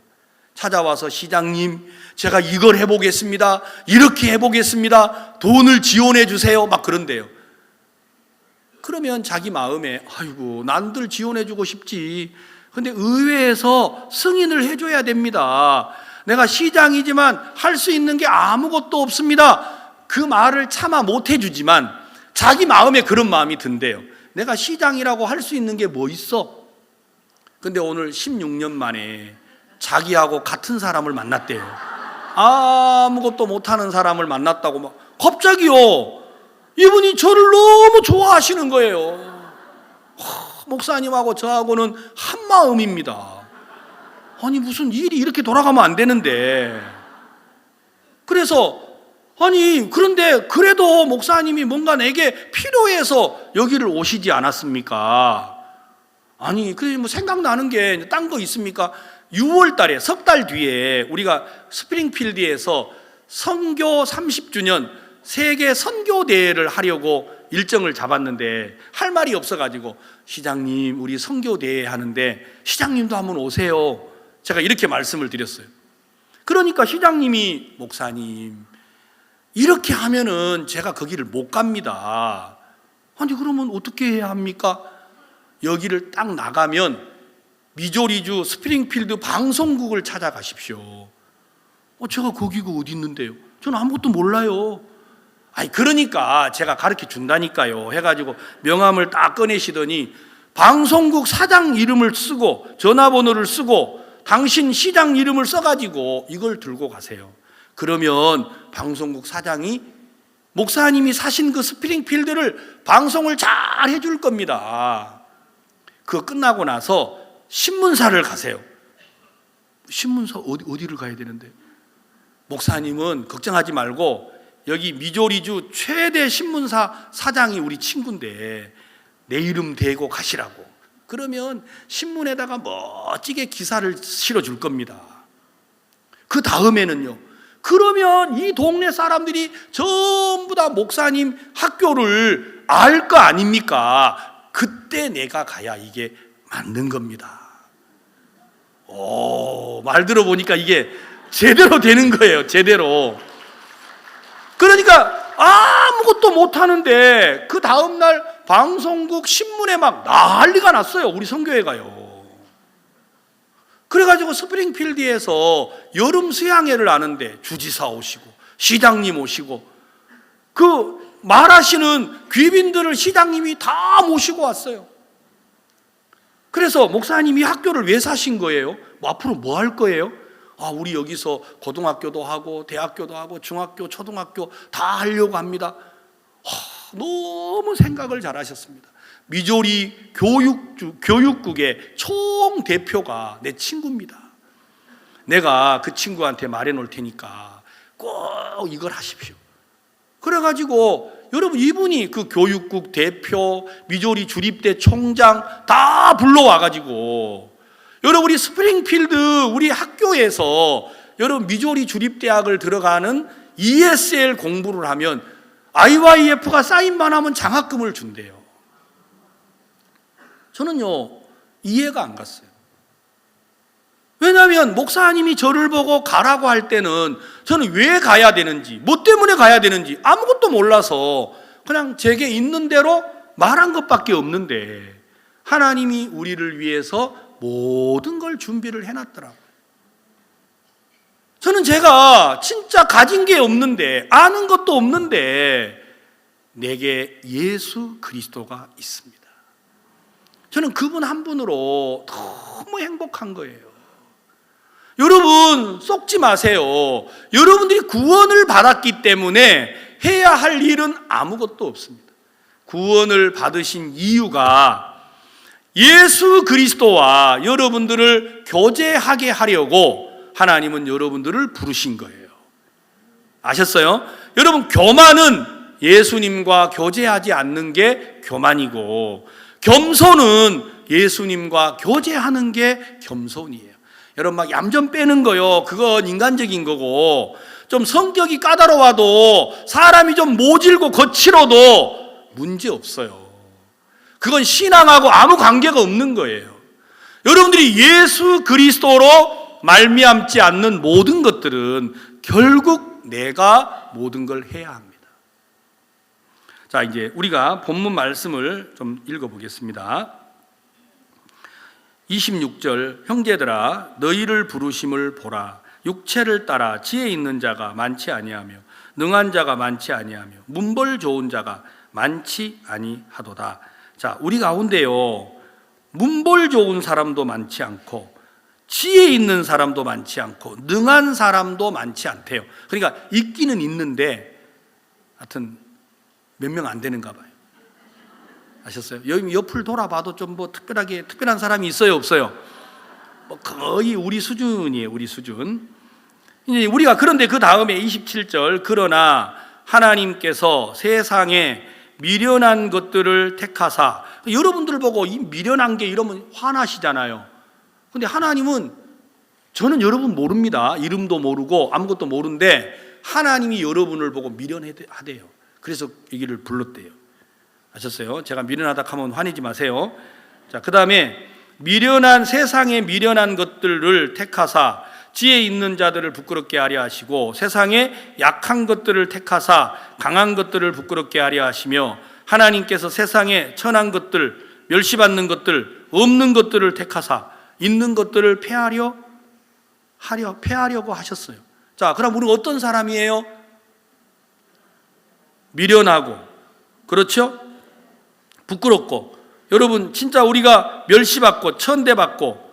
찾아와서 시장님, 제가 이걸 해보겠습니다. 이렇게 해보겠습니다. 돈을 지원해 주세요. 막 그런대요. 그러면 자기 마음에 아이고 난들 지원해주고 싶지. 근데 의회에서 승인을 해줘야 됩니다. 내가 시장이지만 할 수 있는 게 아무것도 없습니다. 그 말을 차마 못 해주지만 자기 마음에 그런 마음이 든대요. 내가 시장이라고 할 수 있는 게 뭐 있어? 근데 오늘 16년 만에 자기하고 같은 사람을 만났대요. 아무것도 못하는 사람을 만났다고 막 갑자기요, 이분이 저를 너무 좋아하시는 거예요. 목사님하고 저하고는 한 마음입니다. 아니 무슨 일이 이렇게 돌아가면 안 되는데. 그래서 아니 그런데 그래도 목사님이 뭔가 내게 필요해서 여기를 오시지 않았습니까? 아니 그래 뭐 생각나는 게 딴 거 있습니까? 6월 달에 석 달 뒤에 우리가 스프링필드에서 선교 30주년 세계 선교 대회를 하려고 일정을 잡았는데 할 말이 없어가지고 시장님 우리 선교 대회 하는데 시장님도 한번 오세요. 제가 이렇게 말씀을 드렸어요. 그러니까 시장님이 목사님 이렇게 하면은 제가 거기를 못 갑니다. 아니 그러면 어떻게 해야 합니까? 여기를 딱 나가면 미조리주 스프링필드 방송국을 찾아가십시오. 제가 거기가 어디 있는데요? 저는 아무것도 몰라요. 아니 그러니까 제가 가르쳐 준다니까요 해가지고 명함을 딱 꺼내시더니 방송국 사장 이름을 쓰고 전화번호를 쓰고 당신 시장 이름을 써가지고 이걸 들고 가세요. 그러면 방송국 사장이 목사님이 사신 그 스프링필드를 방송을 잘 해줄 겁니다. 그거 끝나고 나서 신문사를 가세요. 신문사 어디를 가야 되는데? 목사님은 걱정하지 말고 여기 미조리주 최대 신문사 사장이 우리 친구인데 내 이름 대고 가시라고. 그러면 신문에다가 멋지게 기사를 실어줄 겁니다. 그 다음에는요, 그러면 이 동네 사람들이 전부 다 목사님 학교를 알 거 아닙니까? 그때 내가 가야 이게 맞는 겁니다. 말 들어보니까 이게 제대로 되는 거예요. 제대로. 그러니까 아무것도 못하는데 그 다음날 방송국 신문에 막 난리가 났어요. 우리 선교회가요. 그래가지고 스프링필드에서 여름 수양회를 하는데 주지사 오시고 시장님 오시고 그 말하시는 귀빈들을 시장님이 다 모시고 왔어요. 그래서 목사님이 학교를 왜 사신 거예요? 앞으로 뭐 할 거예요? 우리 여기서 고등학교도 하고 대학교도 하고 중학교, 초등학교 다 하려고 합니다. 너무 생각을 잘 하셨습니다. 미조리 교육국의 총 대표가 내 친구입니다. 내가 그 친구한테 말해 놓을 테니까 꼭 이걸 하십시오. 그래가지고 여러분 이분이 그 교육국 대표, 미조리 주립대 총장 다 불러와가지고 여러분 우리 스프링필드 우리 학교에서 여러분 미조리 주립대학을 들어가는 ESL 공부를 하면 IYF가 사인만 하면 장학금을 준대요. 저는요 이해가 안 갔어요. 왜냐하면 목사님이 저를 보고 가라고 할 때는 저는 왜 가야 되는지, 뭐 때문에 가야 되는지 아무것도 몰라서 그냥 제게 있는 대로 말한 것밖에 없는데 하나님이 우리를 위해서 모든 걸 준비를 해놨더라고요. 저는 제가 진짜 가진 게 없는데 아는 것도 없는데 내게 예수 그리스도가 있습니다. 저는 그분 한 분으로 너무 행복한 거예요. 여러분 속지 마세요. 여러분들이 구원을 받았기 때문에 해야 할 일은 아무것도 없습니다. 구원을 받으신 이유가 예수 그리스도와 여러분들을 교제하게 하려고 하나님은 여러분들을 부르신 거예요. 아셨어요? 여러분 교만은 예수님과 교제하지 않는 게 교만이고 겸손은 예수님과 교제하는 게 겸손이에요. 여러분 막 얌전 빼는 거요, 그건 인간적인 거고 좀 성격이 까다로워도 사람이 좀 모질고 거칠어도 문제 없어요. 그건 신앙하고 아무 관계가 없는 거예요. 여러분들이 예수 그리스도로 말미암지 않는 모든 것들은 결국 내가 모든 걸 해야 합니다. 자, 이제 우리가 본문 말씀을 좀 읽어보겠습니다. 26절, 형제들아 너희를 부르심을 보라. 육체를 따라 지혜 있는 자가 많지 아니하며 능한 자가 많지 아니하며 문벌 좋은 자가 많지 아니하도다. 자, 우리 가운데요 문벌 좋은 사람도 많지 않고 지혜 있는 사람도 많지 않고 능한 사람도 많지 않대요. 그러니까 있기는 있는데 하여튼 몇 명 안 되는가 봐요. 아셨어요? 여기 옆을 돌아봐도 좀 뭐 특별한 사람이 있어요, 없어요? 뭐 거의 우리 수준이에요, 우리 수준. 이제 우리가 그런데 그 다음에 27절, 그러나 하나님께서 세상에 미련한 것들을 택하사, 여러분들 보고 이 미련한 게 이러면 화나시잖아요. 근데 하나님은, 저는 여러분 모릅니다. 이름도 모르고 아무것도 모르는데 하나님이 여러분을 보고 미련하대요. 그래서 여기를 불렀대요. 아셨어요? 제가 미련하다 하면 화내지 마세요. 자, 그 다음에 미련한, 세상에 미련한 것들을 택하사 지혜 있는 자들을 부끄럽게 하려 하시고 세상에 약한 것들을 택하사 강한 것들을 부끄럽게 하려 하시며 하나님께서 세상에 천한 것들, 멸시받는 것들, 없는 것들을 택하사 있는 것들을 폐하려고 하셨어요. 자, 그럼 우리는 어떤 사람이에요? 미련하고, 그렇죠? 부끄럽고, 여러분 진짜 우리가 멸시받고 천대받고,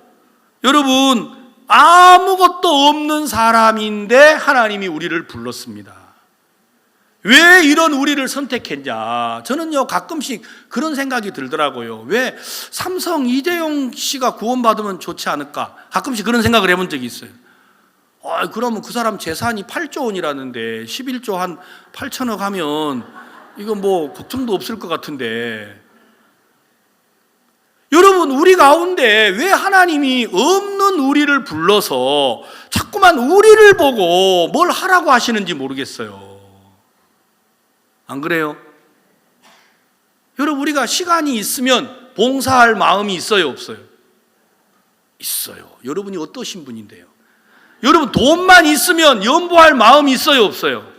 여러분 아무것도 없는 사람인데 하나님이 우리를 불렀습니다. 왜 이런 우리를 선택했냐? 저는요 가끔씩 그런 생각이 들더라고요. 왜 삼성 이재용 씨가 구원받으면 좋지 않을까? 가끔씩 그런 생각을 해본 적이 있어요. 그러면 그 사람 재산이 8조 원이라는데 11조 한 8천억 하면 이거 뭐 걱정도 없을 것 같은데, 여러분 우리 가운데 왜 하나님이 없는 우리를 불러서 자꾸만 우리를 보고 뭘 하라고 하시는지 모르겠어요. 안 그래요? 여러분 우리가 시간이 있으면 봉사할 마음이 있어요, 없어요? 있어요. 여러분이 어떠신 분인데요? 여러분 돈만 있으면 연보할 마음이 있어요, 없어요?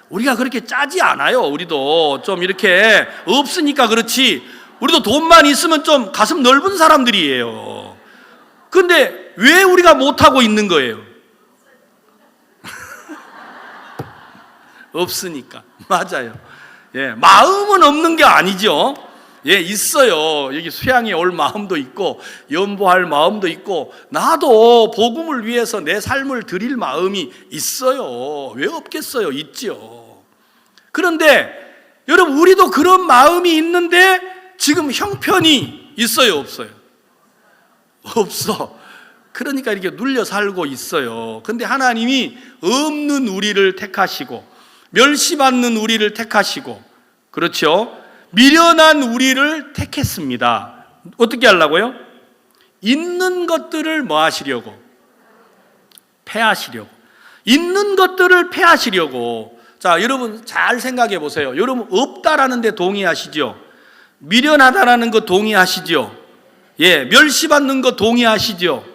우리가 그렇게 짜지 않아요. 우리도 좀 이렇게 없으니까 그렇지, 우리도 돈만 있으면 좀 가슴 넓은 사람들이에요. 그런데 왜 우리가 못하고 있는 거예요? 없으니까. 맞아요. 예, 마음은 없는 게 아니죠. 예, 있어요. 여기 수양에 올 마음도 있고 연보할 마음도 있고 나도 복음을 위해서 내 삶을 드릴 마음이 있어요. 왜 없겠어요? 있죠. 그런데 여러분 우리도 그런 마음이 있는데 지금 형편이 있어요, 없어요? 없어. 그러니까 이렇게 눌려 살고 있어요. 근데 하나님이 없는 우리를 택하시고 멸시받는 우리를 택하시고, 그렇죠? 미련한 우리를 택했습니다. 어떻게 하려고요? 있는 것들을 뭐 하시려고? 폐하시려고. 있는 것들을 폐하시려고. 자, 여러분 잘 생각해 보세요. 여러분 없다라는 데 동의하시죠? 미련하다라는 거 동의하시죠? 예, 멸시받는 거 동의하시죠?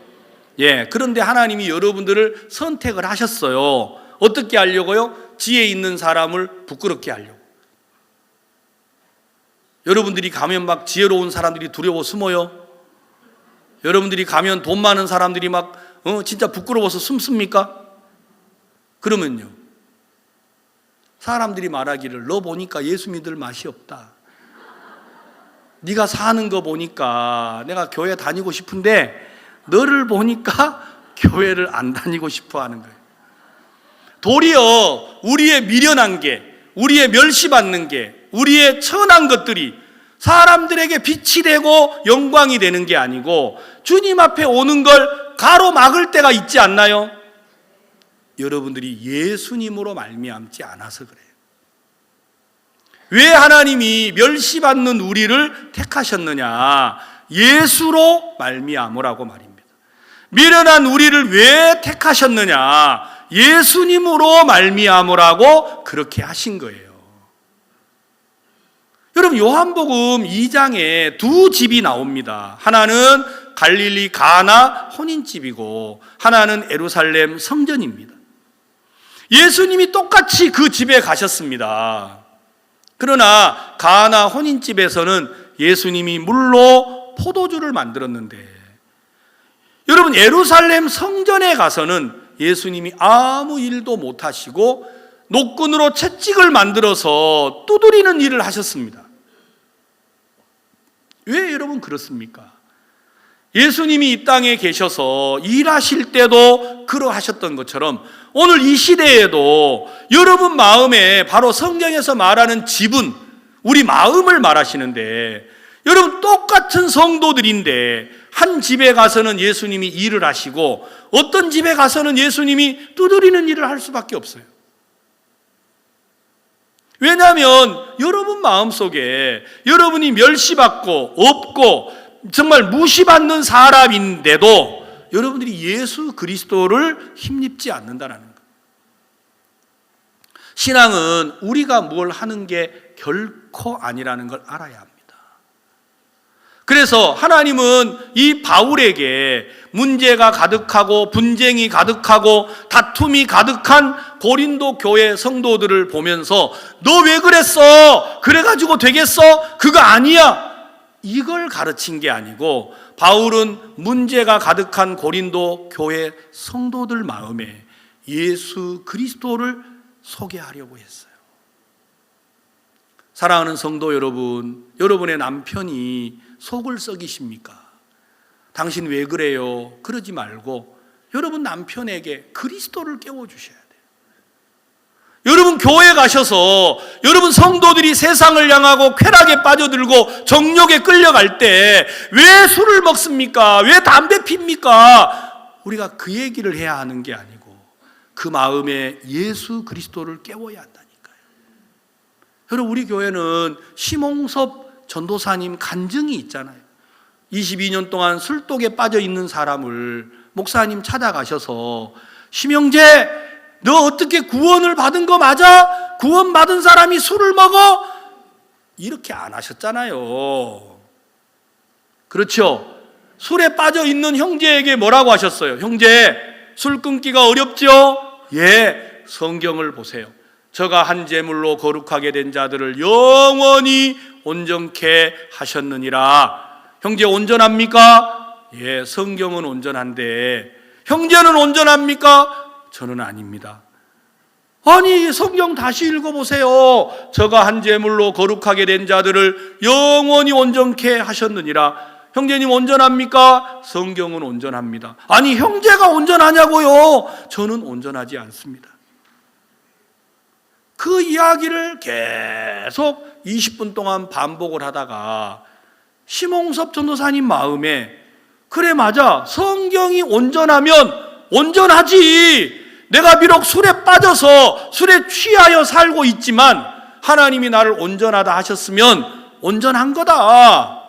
예, 그런데 하나님이 여러분들을 선택을 하셨어요. 어떻게 하려고요? 지혜 있는 사람을 부끄럽게 하려고. 여러분들이 가면 막 지혜로운 사람들이 두려워 숨어요? 여러분들이 가면 돈 많은 사람들이 막 진짜 부끄러워서 숨습니까? 그러면요, 사람들이 말하기를 너 보니까 예수 믿을 맛이 없다, 네가 사는 거 보니까 내가 교회 다니고 싶은데 너를 보니까 교회를 안 다니고 싶어 하는 거예요. 도리어 우리의 미련한 게, 우리의 멸시받는 게, 우리의 천한 것들이 사람들에게 빛이 되고 영광이 되는 게 아니고 주님 앞에 오는 걸 가로막을 때가 있지 않나요? 여러분들이 예수님으로 말미암지 않아서 그래요. 왜 하나님이 멸시받는 우리를 택하셨느냐? 예수로 말미암으라고 말입니다. 미련한 우리를 왜 택하셨느냐? 예수님으로 말미암으라고 그렇게 하신 거예요. 여러분 요한복음 2장에 두 집이 나옵니다. 하나는 갈릴리 가나 혼인집이고 하나는 예루살렘 성전입니다. 예수님이 똑같이 그 집에 가셨습니다. 그러나 가나 혼인집에서는 예수님이 물로 포도주를 만들었는데, 여러분 예루살렘 성전에 가서는 예수님이 아무 일도 못하시고 노끈으로 채찍을 만들어서 두드리는 일을 하셨습니다. 왜 여러분 그렇습니까? 예수님이 이 땅에 계셔서 일하실 때도 그러하셨던 것처럼 오늘 이 시대에도 여러분 마음에 바로 성경에서 말하는 지분, 우리 마음을 말하시는데, 여러분 똑같은 성도들인데 한 집에 가서는 예수님이 일을 하시고 어떤 집에 가서는 예수님이 두드리는 일을 할 수밖에 없어요. 왜냐하면 여러분 마음속에 여러분이 멸시받고 없고 정말 무시받는 사람인데도 여러분들이 예수 그리스도를 힘입지 않는다는 것. 신앙은 우리가 뭘 하는 게 결코 아니라는 걸 알아야 합니다. 그래서 하나님은 이 바울에게 문제가 가득하고 분쟁이 가득하고 다툼이 가득한 고린도 교회 성도들을 보면서 너 왜 그랬어? 그래가지고 되겠어? 그거 아니야. 이걸 가르친 게 아니고 바울은 문제가 가득한 고린도 교회 성도들 마음에 예수 그리스도를 소개하려고 했어요. 사랑하는 성도 여러분, 여러분의 남편이 속을 썩이십니까? 당신 왜 그래요? 그러지 말고 여러분 남편에게 그리스도를 깨워주셔야 돼요. 여러분 교회 가셔서 여러분 성도들이 세상을 향하고 쾌락에 빠져들고 정욕에 끌려갈 때 왜 술을 먹습니까? 왜 담배 핍니까? 우리가 그 얘기를 해야 하는 게 아니고 그 마음에 예수 그리스도를 깨워야 한다니까요. 여러분 우리 교회는 심홍섭 전도사님 간증이 있잖아요. 22년 동안 술독에 빠져 있는 사람을 목사님 찾아가셔서 심형제 너 어떻게 구원을 받은 거 맞아? 구원 받은 사람이 술을 먹어? 이렇게 안 하셨잖아요. 그렇죠? 술에 빠져 있는 형제에게 뭐라고 하셨어요? 형제 술 끊기가 어렵죠? 예, 성경을 보세요. 저가 한 제물로 거룩하게 된 자들을 영원히 온전케 하셨느니라. 형제 온전합니까? 예, 성경은 온전한데 형제는 온전합니까? 저는 아닙니다. 아니 성경 다시 읽어보세요. 저가 한 제물로 거룩하게 된 자들을 영원히 온전케 하셨느니라. 형제님 온전합니까? 성경은 온전합니다. 아니 형제가 온전하냐고요? 저는 온전하지 않습니다. 그 이야기를 계속 20분 동안 반복을 하다가 심홍섭 전도사님 마음에 그래 맞아, 성경이 온전하면 온전하지. 내가 비록 술에 빠져서 술에 취하여 살고 있지만 하나님이 나를 온전하다 하셨으면 온전한 거다.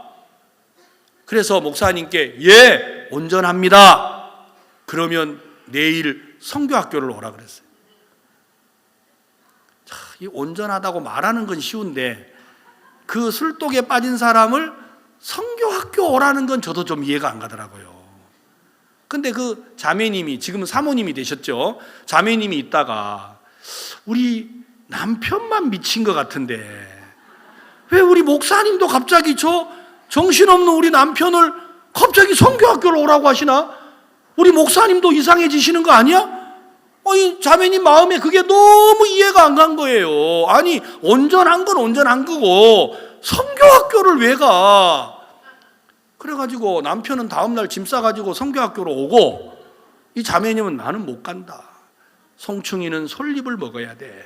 그래서 목사님께 예, 온전합니다. 그러면 내일 성교학교를 오라 그랬어요. 자, 이 온전하다고 말하는 건 쉬운데 그 술독에 빠진 사람을 성교학교 오라는 건 저도 좀 이해가 안 가더라고요. 근데 그 자매님이 지금은 사모님이 되셨죠. 자매님이 있다가 우리 남편만 미친 것 같은데 왜 우리 목사님도 갑자기 저 정신없는 우리 남편을 갑자기 성교학교를 오라고 하시나? 우리 목사님도 이상해지시는 거 아니야? 이 자매님 마음에 그게 너무 이해가 안 간 거예요. 아니 온전한 건 온전한 거고 성교학교를 왜 가? 그래가지고 남편은 다음날 짐 싸가지고 성교학교로 오고 이 자매님은 나는 못 간다. 송충이는 솔잎을 먹어야 돼.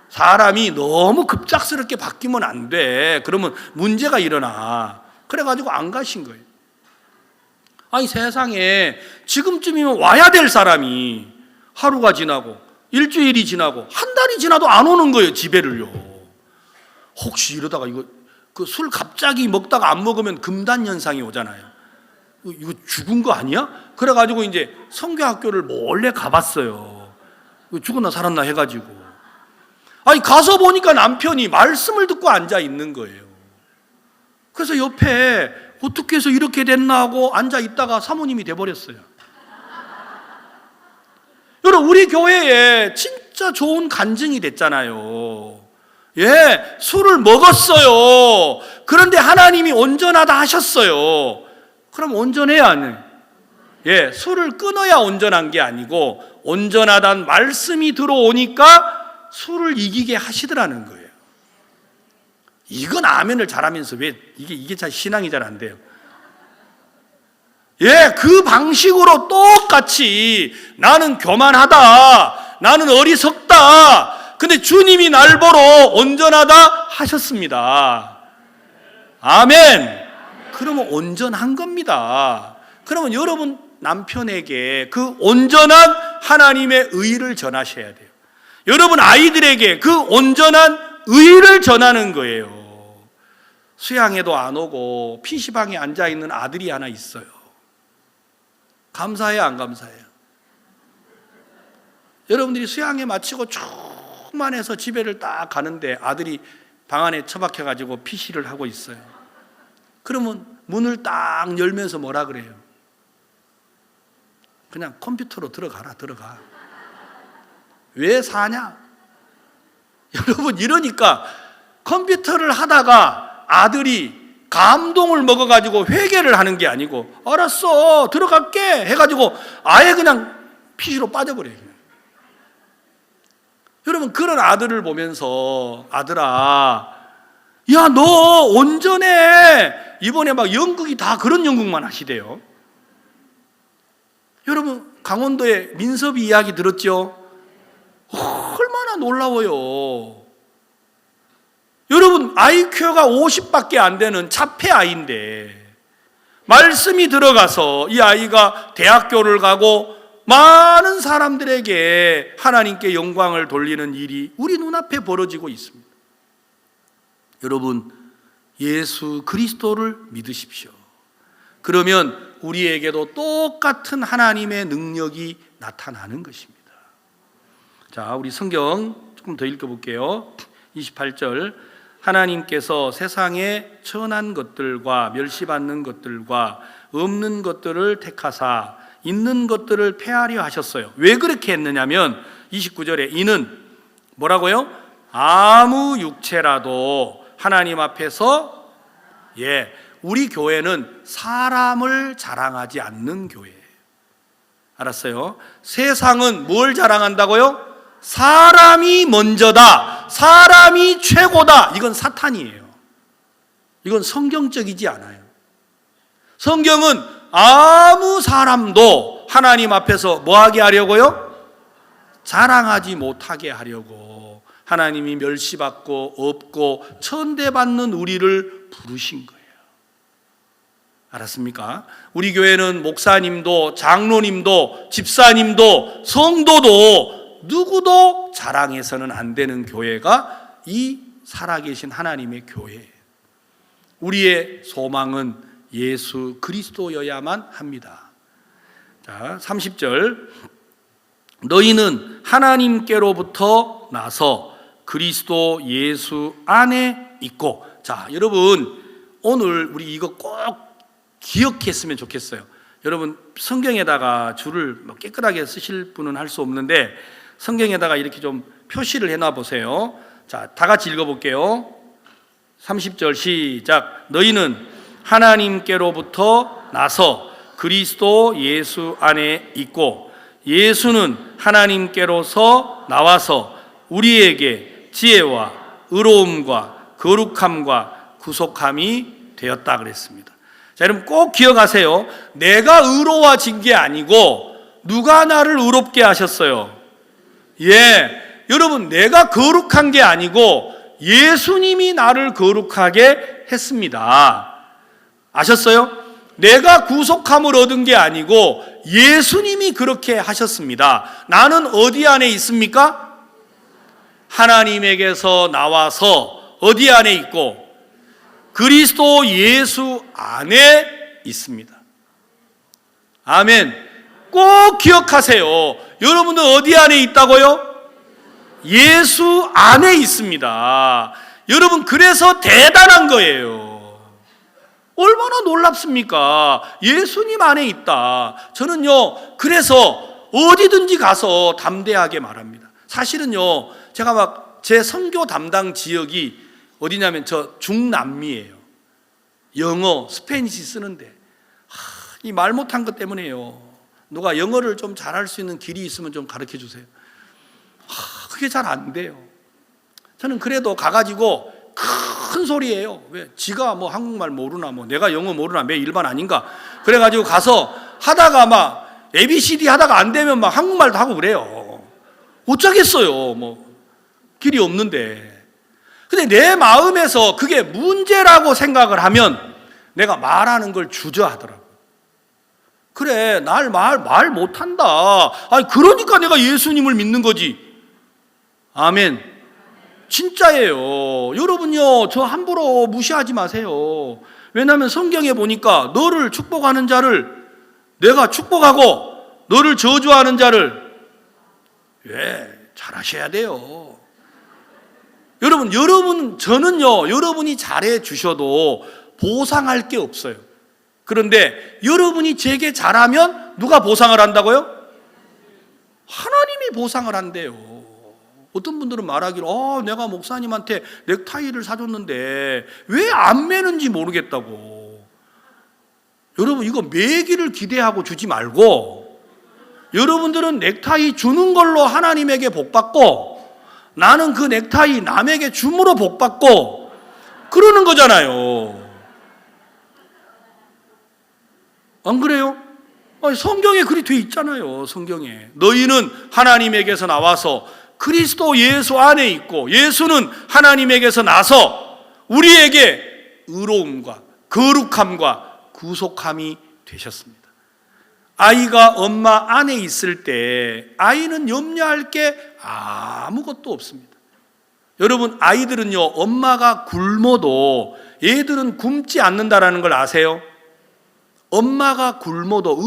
사람이 너무 급작스럽게 바뀌면 안 돼. 그러면 문제가 일어나. 그래가지고 안 가신 거예요. 아니 세상에 지금쯤이면 와야 될 사람이 하루가 지나고 일주일이 지나고 한 달이 지나도 안 오는 거예요. 집에를요. 혹시 이러다가 이거 그 술 갑자기 먹다가 안 먹으면 금단 현상이 오잖아요. 이거 죽은 거 아니야? 그래가지고 이제 성교학교를 몰래 가봤어요. 죽었나 살았나 해가지고. 아니 가서 보니까 남편이 말씀을 듣고 앉아 있는 거예요. 그래서 옆에 어떻게 해서 이렇게 됐나 하고 앉아 있다가 사모님이 돼버렸어요. 여러분 우리 교회에 진짜 좋은 간증이 됐잖아요. 예, 술을 먹었어요. 그런데 하나님이 온전하다 하셨어요. 그럼 온전해야 안 해요? 예, 술을 끊어야 온전한 게 아니고 온전하다는 말씀이 들어오니까 술을 이기게 하시더라는 거예요. 이건 아멘을 잘하면서 왜 이게 잘 신앙이 잘 안 돼요. 예, 그 방식으로 똑같이 나는 교만하다, 나는 어리석다, 근데 주님이 날 보러 온전하다 하셨습니다. 아멘. 그러면 온전한 겁니다. 그러면 여러분 남편에게 그 온전한 하나님의 의를 전하셔야 돼요. 여러분 아이들에게 그 온전한 의를 전하는 거예요. 수양회도 안 오고 PC방에 앉아있는 아들이 하나 있어요. 감사해요, 안 감사해요? 여러분들이 수양회 마치고 충만해서 집에를 딱 가는데 아들이 방 안에 처박혀가지고 PC를 하고 있어요. 그러면 문을 딱 열면서 뭐라 그래요? 그냥 컴퓨터로 들어가라, 들어가. 왜 사냐? 여러분, 이러니까 컴퓨터를 하다가 아들이 감동을 먹어가지고 회개를 하는 게 아니고, 알았어, 들어갈게 해가지고 아예 그냥 PC로 빠져버려요. 여러분, 그런 아들을 보면서, 아들아, 야, 너 온전해. 이번에 막 연극이 다 그런 연극만 하시대요. 여러분, 강원도의 민섭이 이야기 들었죠? 얼마나 놀라워요. 여러분, IQ가 50밖에 안 되는 자폐 아이인데 말씀이 들어가서 이 아이가 대학교를 가고 많은 사람들에게 하나님께 영광을 돌리는 일이 우리 눈앞에 벌어지고 있습니다. 여러분, 예수 그리스도를 믿으십시오. 그러면 우리에게도 똑같은 하나님의 능력이 나타나는 것입니다. 자, 우리 성경 조금 더 읽어볼게요. 28절, 하나님께서 세상에 천한 것들과 멸시받는 것들과 없는 것들을 택하사 있는 것들을 폐하려 하셨어요. 왜 그렇게 했느냐면 29절에 이는 뭐라고요? 아무 육체라도 하나님 앞에서, 우리 교회는 사람을 자랑하지 않는 교회예요. 알았어요? 세상은 뭘 자랑한다고요? 사람이 먼저다, 사람이 최고다. 이건 사탄이에요. 이건 성경적이지 않아요. 성경은 아무 사람도 하나님 앞에서 뭐하게 하려고요? 자랑하지 못하게 하려고 하나님이 멸시받고 없고 천대받는 우리를 부르신 거예요. 알았습니까? 우리 교회는 목사님도 장로님도 집사님도 성도도 누구도 자랑해서는 안 되는 교회가 이 살아계신 하나님의 교회예요. 우리의 소망은 예수 그리스도여야만 합니다. 자, 30절, 너희는 하나님께로부터 나서 그리스도 예수 안에 있고. 자, 여러분, 오늘 우리 이거 꼭 기억했으면 좋겠어요. 여러분, 성경에다가 줄을 깨끗하게 쓰실 분은 할 수 없는데 성경에다가 이렇게 좀 표시를 해놔 보세요. 자, 다 같이 읽어볼게요. 30절 시작. 너희는 하나님께로부터 나서 그리스도 예수 안에 있고 예수는 하나님께로서 나와서 우리에게 지혜와 의로움과 거룩함과 구속함이 되었다 그랬습니다. 자, 여러분 꼭 기억하세요. 내가 의로워진 게 아니고 누가 나를 의롭게 하셨어요? 여러분, 내가 거룩한 게 아니고 예수님이 나를 거룩하게 했습니다. 아셨어요? 내가 구속함을 얻은 게 아니고 예수님이 그렇게 하셨습니다. 나는 어디 안에 있습니까? 하나님에게서 나와서 어디 안에 있고? 그리스도 예수 안에 있습니다. 아멘. 꼭 기억하세요. 여러분들 어디 안에 있다고요? 예수 안에 있습니다. 여러분, 그래서 대단한 거예요. 얼마나 놀랍습니까? 예수님 안에 있다. 저는요, 그래서 어디든지 가서 담대하게 말합니다. 사실은요, 제가 막 제 선교 담당 지역이 어디냐면 저 중남미예요. 영어, 스페니시 쓰는데 이 말 못한 것 때문에요. 누가 영어를 좀 잘할 수 있는 길이 있으면 좀 가르쳐 주세요. 그게 잘 안 돼요. 저는 그래도 가가지고 큰 소리예요. 왜? 지가 뭐 한국말 모르나, 뭐 내가 영어 모르나, 매 일반 아닌가. 그래가지고 가서 하다가 막 ABCD 하다가 안 되면 막 한국말도 하고 그래요. 어쩌겠어요. 뭐 길이 없는데. 근데 내 마음에서 그게 문제라고 생각을 하면 내가 말하는 걸 주저하더라고. 그래, 날 말 못한다. 아니, 그러니까 내가 예수님을 믿는 거지. 아멘. 진짜예요. 여러분요, 저 함부로 무시하지 마세요. 왜냐하면 성경에 보니까 너를 축복하는 자를 내가 축복하고 너를 저주하는 자를 잘하셔야 돼요. 여러분, 저는요, 여러분이 잘해 주셔도 보상할 게 없어요. 그런데 여러분이 제게 잘하면 누가 보상을 한다고요? 하나님이 보상을 한대요. 어떤 분들은 말하기를 내가 목사님한테 넥타이를 사줬는데 왜 안 매는지 모르겠다고. 여러분, 이거 매기를 기대하고 주지 말고 여러분들은 넥타이 주는 걸로 하나님에게 복받고 나는 그 넥타이 남에게 줌으로 복받고 그러는 거잖아요. 안 그래요? 성경에 그리 돼 있잖아요. 성경에 너희는 하나님에게서 나와서 그리스도 예수 안에 있고 예수는 하나님에게서 나서 우리에게 의로움과 거룩함과 구속함이 되셨습니다. 아이가 엄마 안에 있을 때 아이는 염려할 게 아무것도 없습니다. 여러분, 아이들은요, 엄마가 굶어도 얘들은 굶지 않는다라는 걸 아세요? 엄마가 굶어도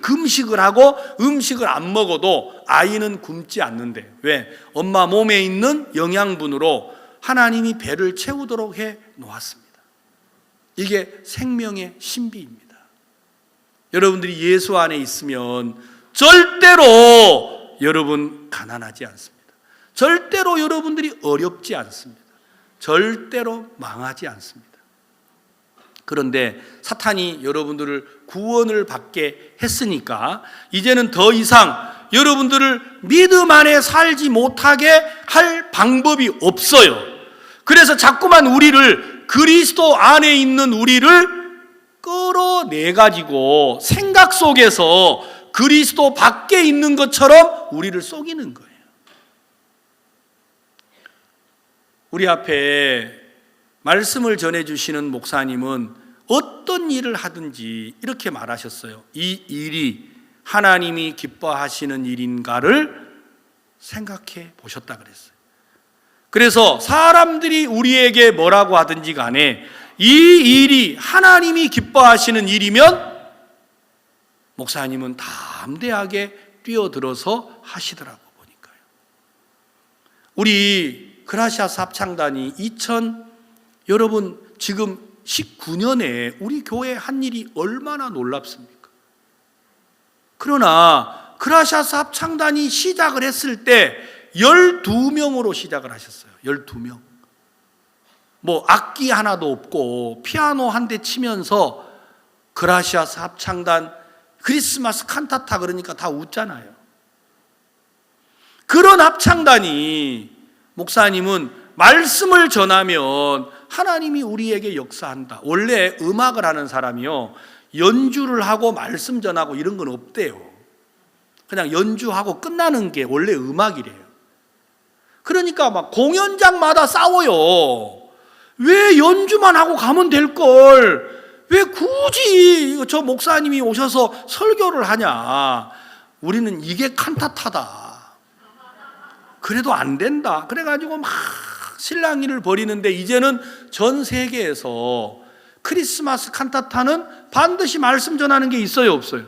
금식을 하고 음식을 안 먹어도 아이는 굶지 않는데. 왜? 엄마 몸에 있는 영양분으로 하나님이 배를 채우도록 해 놓았습니다. 이게 생명의 신비입니다. 여러분들이 예수 안에 있으면 절대로 여러분 가난하지 않습니다. 절대로 여러분들이 어렵지 않습니다. 절대로 망하지 않습니다. 그런데 사탄이 여러분들을 구원을 받게 했으니까 이제는 더 이상 여러분들을 믿음 안에 살지 못하게 할 방법이 없어요. 그래서 자꾸만 우리를, 그리스도 안에 있는 우리를 끌어내가지고 생각 속에서 그리스도 밖에 있는 것처럼 우리를 속이는 거예요. 우리 앞에 말씀을 전해주시는 목사님은 어떤 일을 하든지 이렇게 말하셨어요. 이 일이 하나님이 기뻐하시는 일인가를 생각해 보셨다 그랬어요. 그래서 사람들이 우리에게 뭐라고 하든지 간에 이 일이 하나님이 기뻐하시는 일이면 목사님은 담대하게 뛰어들어서 하시더라고 보니까요. 우리 그라시아스 합창단이 여러분 지금 19년에 우리 교회 한 일이 얼마나 놀랍습니까? 그러나 그라시아스 합창단이 시작을 했을 때 12명으로 시작을 하셨어요. 12명. 뭐 악기 하나도 없고 피아노 한 대 치면서 그라시아스 합창단 크리스마스 칸타타 그러니까 다 웃잖아요. 그런 합창단이 목사님은 말씀을 전하면 하나님이 우리에게 역사한다. 원래 음악을 하는 사람이요, 연주를 하고 말씀 전하고 이런 건 없대요. 그냥 연주하고 끝나는 게 원래 음악이래요. 그러니까 막 공연장마다 싸워요. 왜 연주만 하고 가면 될걸 왜 굳이 저 목사님이 오셔서 설교를 하냐. 우리는 이게 칸타타다. 그래도 안 된다. 그래가지고 막 실랑이를 벌이는데 이제는 전 세계에서 크리스마스 칸타타는 반드시 말씀 전하는 게 있어요, 없어요?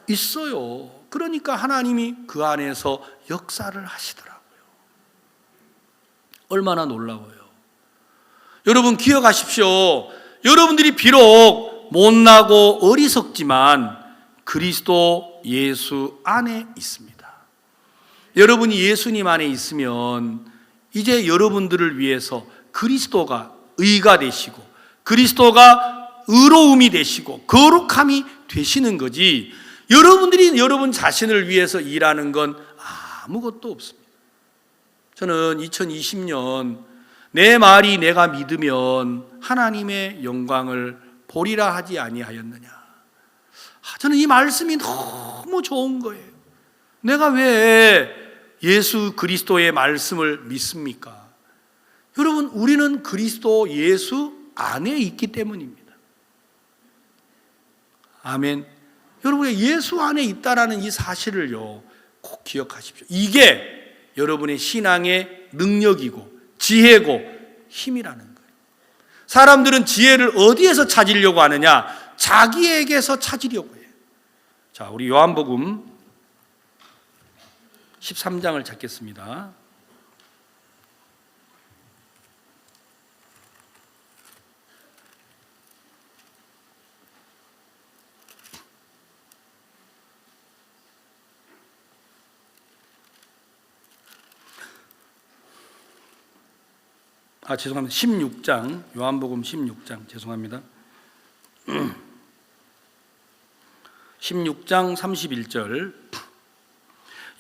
있어요. 그러니까 하나님이 그 안에서 역사를 하시더라고요. 얼마나 놀라워요. 여러분 기억하십시오. 여러분들이 비록 못나고 어리석지만 그리스도 예수 안에 있습니다. 여러분이 예수님 안에 있으면 이제 여러분들을 위해서 그리스도가 의가 되시고 그리스도가 의로움이 되시고 거룩함이 되시는 거지, 여러분들이 여러분 자신을 위해서 일하는 건 아무것도 없습니다. 저는 2020년 내 말이 내가 믿으면 하나님의 영광을 보리라 하지 아니하였느냐. 저는 이 말씀이 너무 좋은 거예요. 내가 왜 예수 그리스도의 말씀을 믿습니까? 여러분, 우리는 그리스도 예수 안에 있기 때문입니다. 아멘. 여러분, 예수 안에 있다라는 이 사실을요, 꼭 기억하십시오. 이게 여러분의 신앙의 능력이고 지혜고 힘이라는 거예요. 사람들은 지혜를 어디에서 찾으려고 하느냐? 자기에게서 찾으려고 해요. 자, 우리 요한복음 13장을 찾겠습니다. 죄송합니다. 16장, 요한복음 16장, 죄송합니다. 16장 31절.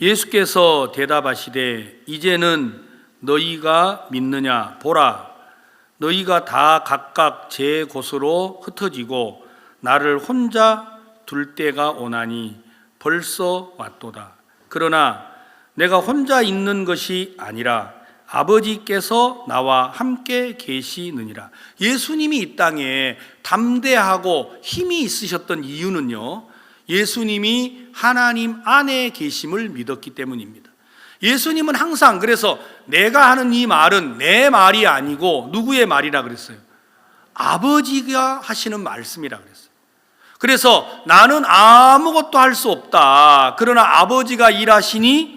예수께서 대답하시되 이제는 너희가 믿느냐? 보라, 너희가 다 각각 제 곳으로 흩어지고 나를 혼자 둘 때가 오나니 벌써 왔도다. 그러나 내가 혼자 있는 것이 아니라 아버지께서 나와 함께 계시느니라. 예수님이 이 땅에 담대하고 힘이 있으셨던 이유는요, 예수님이 하나님 안에 계심을 믿었기 때문입니다. 예수님은 항상, 그래서 내가 하는 이 말은 내 말이 아니고 누구의 말이라 그랬어요? 아버지가 하시는 말씀이라 그랬어요. 그래서 나는 아무것도 할 수 없다. 그러나 아버지가 일하시니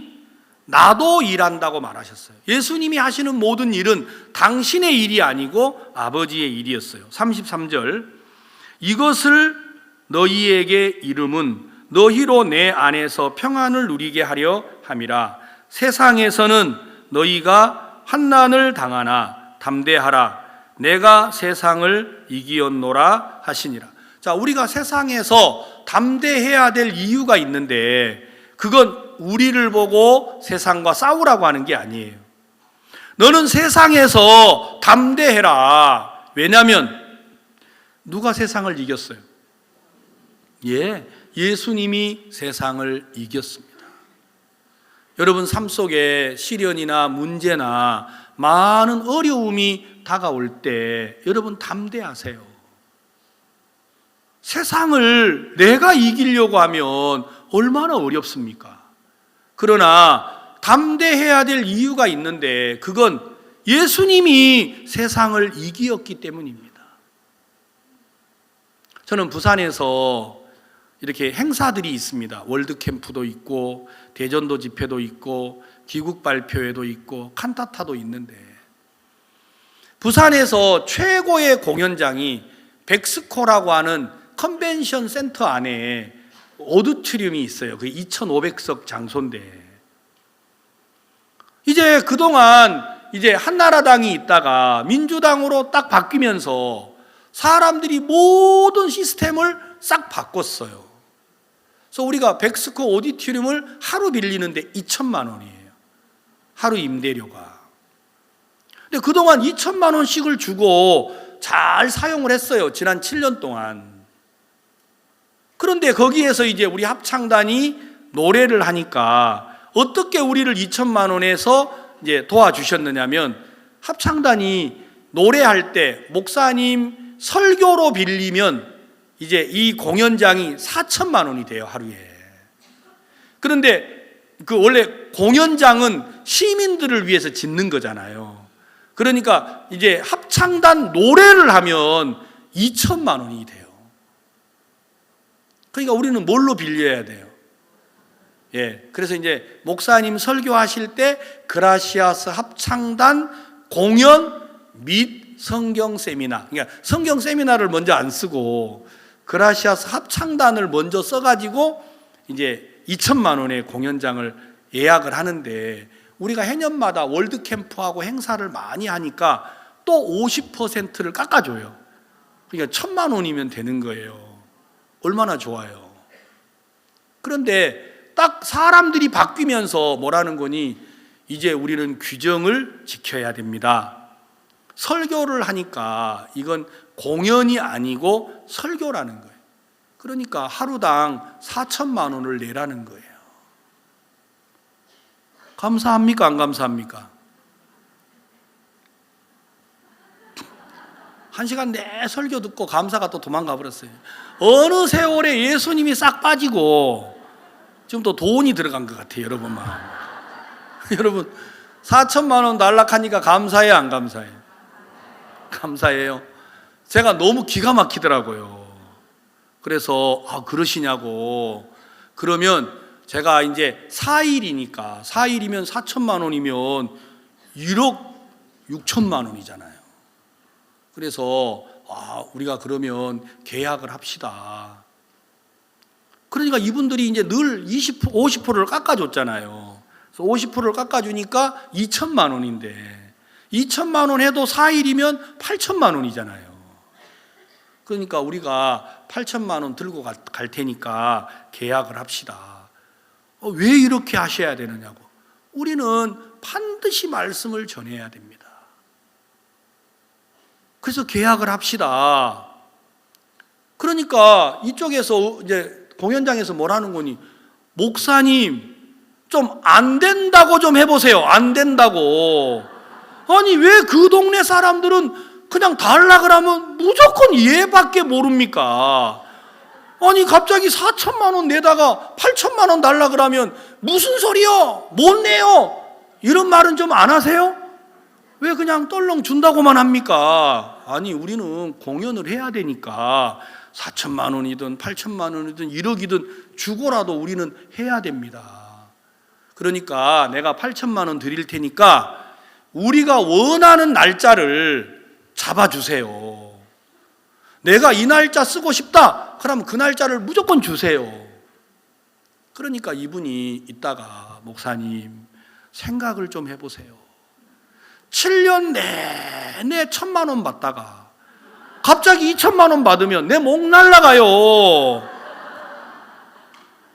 나도 일한다고 말하셨어요. 예수님이 하시는 모든 일은 당신의 일이 아니고 아버지의 일이었어요. 33절. 이것을 너희에게 이름은 너희로 내 안에서 평안을 누리게 하려 함이라. 세상에서는 너희가 환난을 당하나 담대하라. 내가 세상을 이기었노라 하시니라. 자, 우리가 세상에서 담대해야 될 이유가 있는데, 그건 우리를 보고 세상과 싸우라고 하는 게 아니에요. 너는 세상에서 담대해라. 왜냐하면 누가 세상을 이겼어요? 예수님이 세상을 이겼습니다. 여러분, 삶 속에 시련이나 문제나 많은 어려움이 다가올 때 여러분 담대하세요. 세상을 내가 이기려고 하면 얼마나 어렵습니까? 그러나 담대해야 될 이유가 있는데, 그건 예수님이 세상을 이기었기 때문입니다. 저는 부산에서 이렇게 행사들이 있습니다. 월드캠프도 있고 대전도 집회도 있고 귀국 발표회도 있고 칸타타도 있는데, 부산에서 최고의 공연장이 백스코라고 하는 컨벤션 센터 안에 오디토리움이 있어요. 그 2,500석 장소인데, 이제 그동안 이제 한나라당이 있다가 민주당으로 딱 바뀌면서 사람들이 모든 시스템을 싹 바꿨어요. 그래서 우리가 백스코 오디토리움을 하루 빌리는데 2천만 원이에요. 하루 임대료가. 근데 그동안 2천만 원씩을 주고 잘 사용을 했어요. 지난 7년 동안. 그런데 거기에서 이제 우리 합창단이 노래를 하니까 어떻게 우리를 2천만 원에서 이제 도와주셨느냐면, 합창단이 노래할 때 목사님 설교로 빌리면 이제 이 공연장이 4천만 원이 돼요, 하루에. 그런데 그 원래 공연장은 시민들을 위해서 짓는 거잖아요. 그러니까 이제 합창단 노래를 하면 2천만 원이 돼요. 그러니까 우리는 뭘로 빌려야 돼요? 그래서 이제 목사님 설교하실 때 그라시아스 합창단 공연 및 성경 세미나, 그러니까 성경 세미나를 먼저 안 쓰고 그라시아스 합창단을 먼저 써가지고 이제 2천만 원의 공연장을 예약을 하는데, 우리가 해년마다 월드캠프하고 행사를 많이 하니까 또 50%를 깎아줘요. 그러니까 1,000만 원이면 되는 거예요. 얼마나 좋아요. 그런데 딱 사람들이 바뀌면서 뭐라는 거니, 이제 우리는 규정을 지켜야 됩니다. 설교를 하니까 이건 공연이 아니고 설교라는 거예요. 그러니까 하루당 4천만 원을 내라는 거예요. 감사합니까? 안 감사합니까? 1시간 내 설교 듣고 감사가 또 도망가 버렸어요. 어느 세월에 예수님이 싹 빠지고 지금 또 돈이 들어간 것 같아요, 여러분 마음. 여러분 4천만 원 날락하니까 감사해요, 안 감사해요? 감사해요. 제가 너무 기가 막히더라고요. 그래서 그러시냐고. 그러면 제가 이제 4일이니까 4일이면 4천만 원이면 1억 6천만 원이잖아요. 그래서 우리가 그러면 계약을 합시다. 그러니까 이분들이 이제 늘 50%를 깎아줬잖아요. 그래서 50%를 깎아주니까 2천만 원인데 2천만 원 해도 4일이면 8천만 원이잖아요. 그러니까 우리가 8천만 원 들고 갈 테니까 계약을 합시다. 왜 이렇게 하셔야 되느냐고. 우리는 반드시 말씀을 전해야 됩니다. 그래서 계약을 합시다. 그러니까 이쪽에서 이제 공연장에서 뭐라는 거니? 목사님, 좀 안 된다고 좀 해보세요. 안 된다고. 아니, 왜 그 동네 사람들은 그냥 달라 그러면 무조건 얘밖에 모릅니까? 아니, 갑자기 4천만 원 내다가 8천만 원 달라 그러면 무슨 소리요? 못 내요? 이런 말은 좀 안 하세요? 왜 그냥 떨렁 준다고만 합니까? 아니, 우리는 공연을 해야 되니까 4천만 원이든 8천만 원이든 1억이든 주고라도 우리는 해야 됩니다. 그러니까 내가 8천만 원 드릴 테니까 우리가 원하는 날짜를 잡아주세요. 내가 이 날짜 쓰고 싶다. 그럼 그 날짜를 무조건 주세요. 그러니까 이분이 있다가 목사님 생각을 좀 해보세요. 7년 내내 1,000만 원 받다가 갑자기 2천만 원 받으면 내 목 날라가요.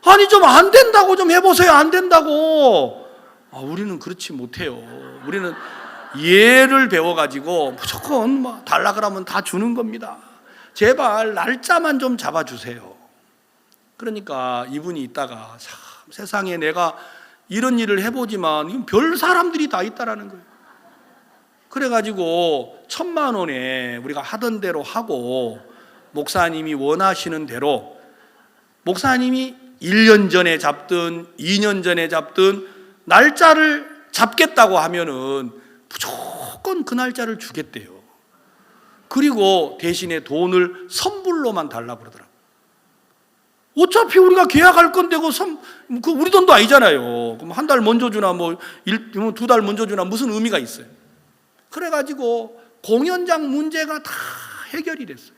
아니, 좀 안 된다고 좀 해보세요. 안 된다고. 우리는 그렇지 못해요. 우리는 예를 배워가지고 무조건 달라 그러면 다 주는 겁니다. 제발 날짜만 좀 잡아주세요. 그러니까 이분이 있다가 참 세상에 내가 이런 일을 해보지만 이건 별 사람들이 다 있다라는 거예요. 그래가지고 1,000만 원에 우리가 하던 대로 하고 목사님이 원하시는 대로 목사님이 1년 전에 잡든 2년 전에 잡든 날짜를 잡겠다고 하면은 무조건 그 날짜를 주겠대요. 그리고 대신에 돈을 선불로만 달라고 그러더라고요. 어차피 우리가 계약할 건데 그 우리 돈도 아니잖아요. 그럼 한 달 먼저 주나 2달 먼저 주나 무슨 의미가 있어요? 그래가지고 공연장 문제가 다 해결이 됐어요.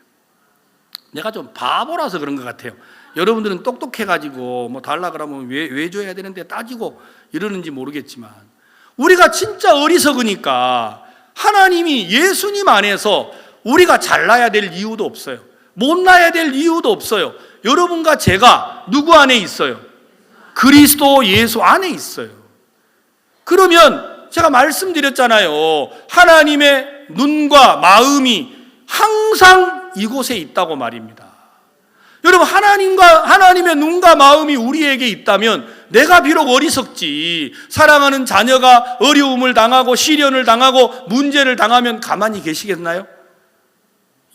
내가 좀 바보라서 그런 것 같아요. 여러분들은 똑똑해가지고 달라 그러면 왜 줘야 되는데 따지고 이러는지 모르겠지만 우리가 진짜 어리석으니까 하나님이 예수님 안에서 우리가 잘나야 될 이유도 없어요. 못나야 될 이유도 없어요. 여러분과 제가 누구 안에 있어요? 그리스도 예수 안에 있어요. 그러면 제가 말씀드렸잖아요. 하나님의 눈과 마음이 항상 이곳에 있다고 말입니다. 여러분, 하나님의 눈과 마음이 우리에게 있다면 내가 비록 어리석지 사랑하는 자녀가 어려움을 당하고 시련을 당하고 문제를 당하면 가만히 계시겠나요?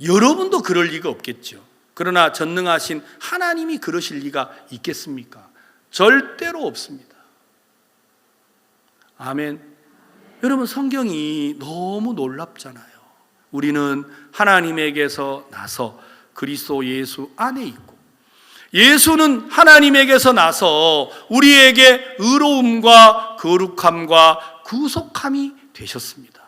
여러분도 그럴 리가 없겠죠. 그러나 전능하신 하나님이 그러실 리가 있겠습니까? 절대로 없습니다. 아멘. 여러분, 성경이 너무 놀랍잖아요. 우리는 하나님에게서 나서 그리스도 예수 안에 있고 예수는 하나님에게서 나서 우리에게 의로움과 거룩함과 구속함이 되셨습니다.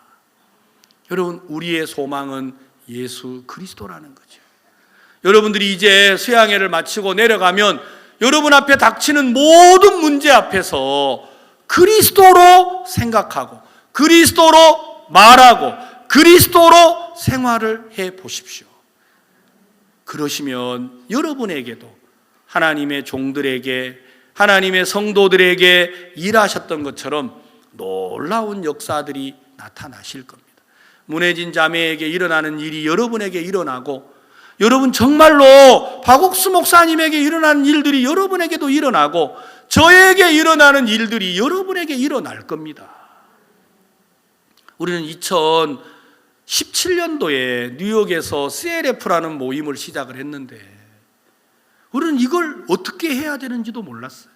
여러분, 우리의 소망은 예수 그리스도라는 거죠. 여러분들이 이제 수양회를 마치고 내려가면 여러분 앞에 닥치는 모든 문제 앞에서 그리스도로 생각하고 그리스도로 말하고 그리스도로 생활을 해 보십시오. 그러시면 여러분에게도 하나님의 종들에게 하나님의 성도들에게 일하셨던 것처럼 놀라운 역사들이 나타나실 겁니다. 문혜진 자매에게 일어나는 일이 여러분에게 일어나고, 여러분 정말로 박옥수 목사님에게 일어나는 일들이 여러분에게도 일어나고, 저에게 일어나는 일들이 여러분에게 일어날 겁니다. 우리는 2017년도에 뉴욕에서 CLF라는 모임을 시작을 했는데, 우리는 이걸 어떻게 해야 되는지도 몰랐어요.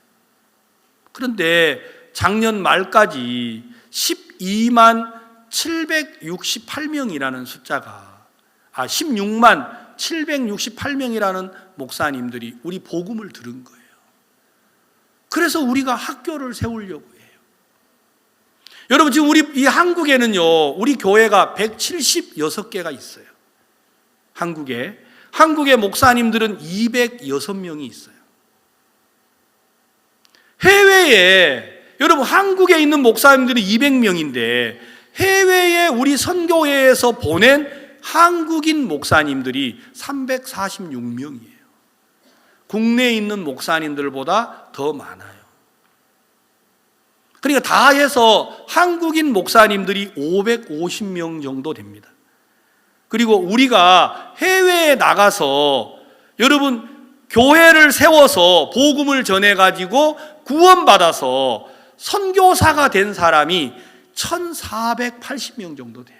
그런데 작년 말까지 12만 768명이라는 숫자가 16만 768명이라는 목사님들이 우리 복음을 들은 거예요. 그래서 우리가 학교를 세우려고 해요. 여러분, 지금 우리 이 한국에는요, 우리 교회가 176개가 있어요. 한국에 목사님들은 206명이 있어요. 해외에, 여러분 한국에 있는 목사님들이 200명인데 해외에 우리 선교회에서 보낸 한국인 목사님들이 346명이에요. 국내에 있는 목사님들보다 더 많아요. 그러니까 다 해서 한국인 목사님들이 550명 정도 됩니다. 그리고 우리가 해외에 나가서 여러분 교회를 세워서 복음을 전해가지고 구원받아서 선교사가 된 사람이 1480명 정도 돼요.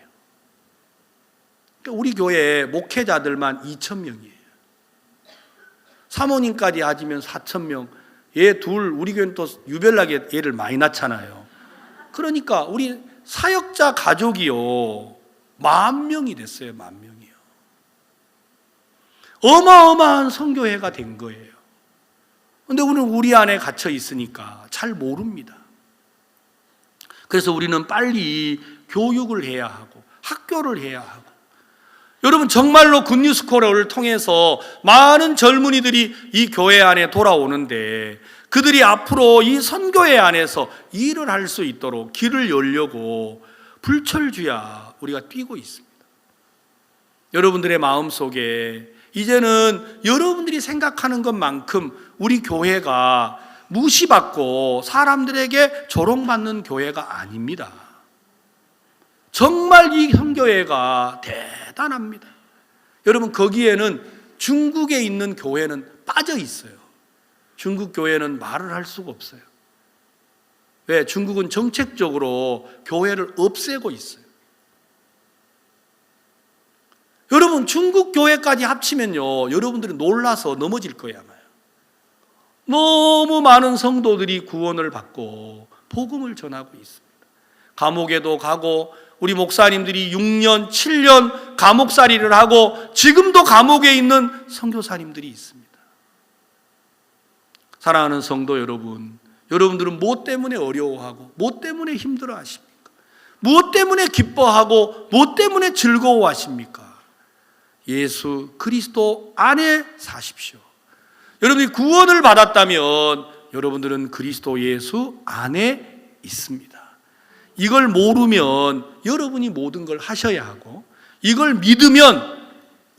그러니까 우리 교회 목회자들만 2000명이에요. 사모님까지 하시면 4000명. 얘 둘, 우리 교회는 또 유별나게 얘를 많이 낳잖아요. 그러니까 우리 사역자 가족이요 10,000명이 됐어요. 10,000명이요. 어마어마한 선교회가 된 거예요. 그런데 우리는 우리 안에 갇혀 있으니까 잘 모릅니다. 그래서 우리는 빨리 교육을 해야 하고 학교를 해야 하고, 여러분 정말로 굿뉴스코를 통해서 많은 젊은이들이 이 교회 안에 돌아오는데 그들이 앞으로 이 선교회 안에서 일을 할 수 있도록 길을 열려고 불철주야 우리가 뛰고 있습니다. 여러분들의 마음속에 이제는 여러분들이 생각하는 것만큼 우리 교회가 무시받고 사람들에게 조롱받는 교회가 아닙니다. 정말 이 선교회가 대단합니다. 여러분 거기에는 중국에 있는 교회는 빠져 있어요. 중국 교회는 말을 할 수가 없어요. 왜? 중국은 정책적으로 교회를 없애고 있어요. 여러분 중국 교회까지 합치면요, 여러분들이 놀라서 넘어질 거예요 아마요. 너무 많은 성도들이 구원을 받고 복음을 전하고 있습니다. 감옥에도 가고, 우리 목사님들이 6년, 7년 감옥살이를 하고 지금도 감옥에 있는 선교사님들이 있습니다. 사랑하는 성도 여러분, 여러분들은 무엇 때문에 어려워하고 무엇 때문에 힘들어하십니까? 무엇 때문에 기뻐하고 무엇 때문에 즐거워하십니까? 예수 그리스도 안에 사십시오. 여러분이 구원을 받았다면 여러분들은 그리스도 예수 안에 있습니다. 이걸 모르면 여러분이 모든 걸 하셔야 하고, 이걸 믿으면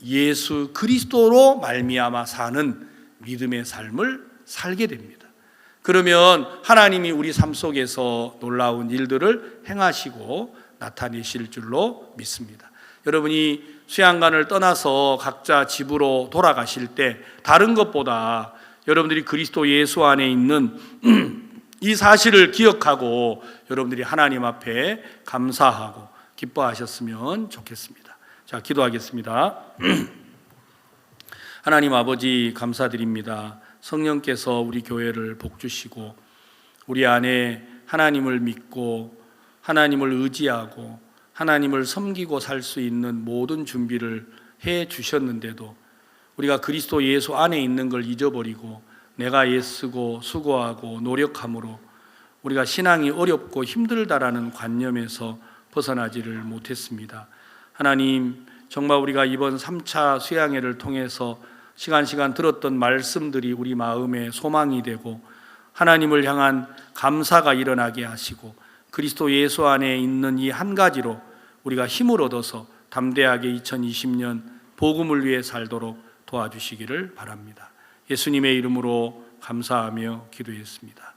예수 그리스도로 말미암아 사는 믿음의 삶을 살게 됩니다. 그러면 하나님이 우리 삶 속에서 놀라운 일들을 행하시고 나타내실 줄로 믿습니다. 여러분이 수양관을 떠나서 각자 집으로 돌아가실 때 다른 것보다 여러분들이 그리스도 예수 안에 있는 이 사실을 기억하고 여러분들이 하나님 앞에 감사하고 기뻐하셨으면 좋겠습니다. 자, 기도하겠습니다. 하나님 아버지 감사드립니다. 성령께서 우리 교회를 복주시고 우리 안에 하나님을 믿고 하나님을 의지하고 하나님을 섬기고 살 수 있는 모든 준비를 해 주셨는데도 우리가 그리스도 예수 안에 있는 걸 잊어버리고 내가 애쓰고 수고하고 노력함으로 우리가 신앙이 어렵고 힘들다라는 관념에서 벗어나지를 못했습니다. 하나님, 정말 우리가 이번 3차 수양회를 통해서 시간 들었던 말씀들이 우리 마음에 소망이 되고 하나님을 향한 감사가 일어나게 하시고 그리스도 예수 안에 있는 이 한 가지로 우리가 힘을 얻어서 담대하게 2020년 복음을 위해 살도록 도와주시기를 바랍니다. 예수님의 이름으로 감사하며 기도했습니다.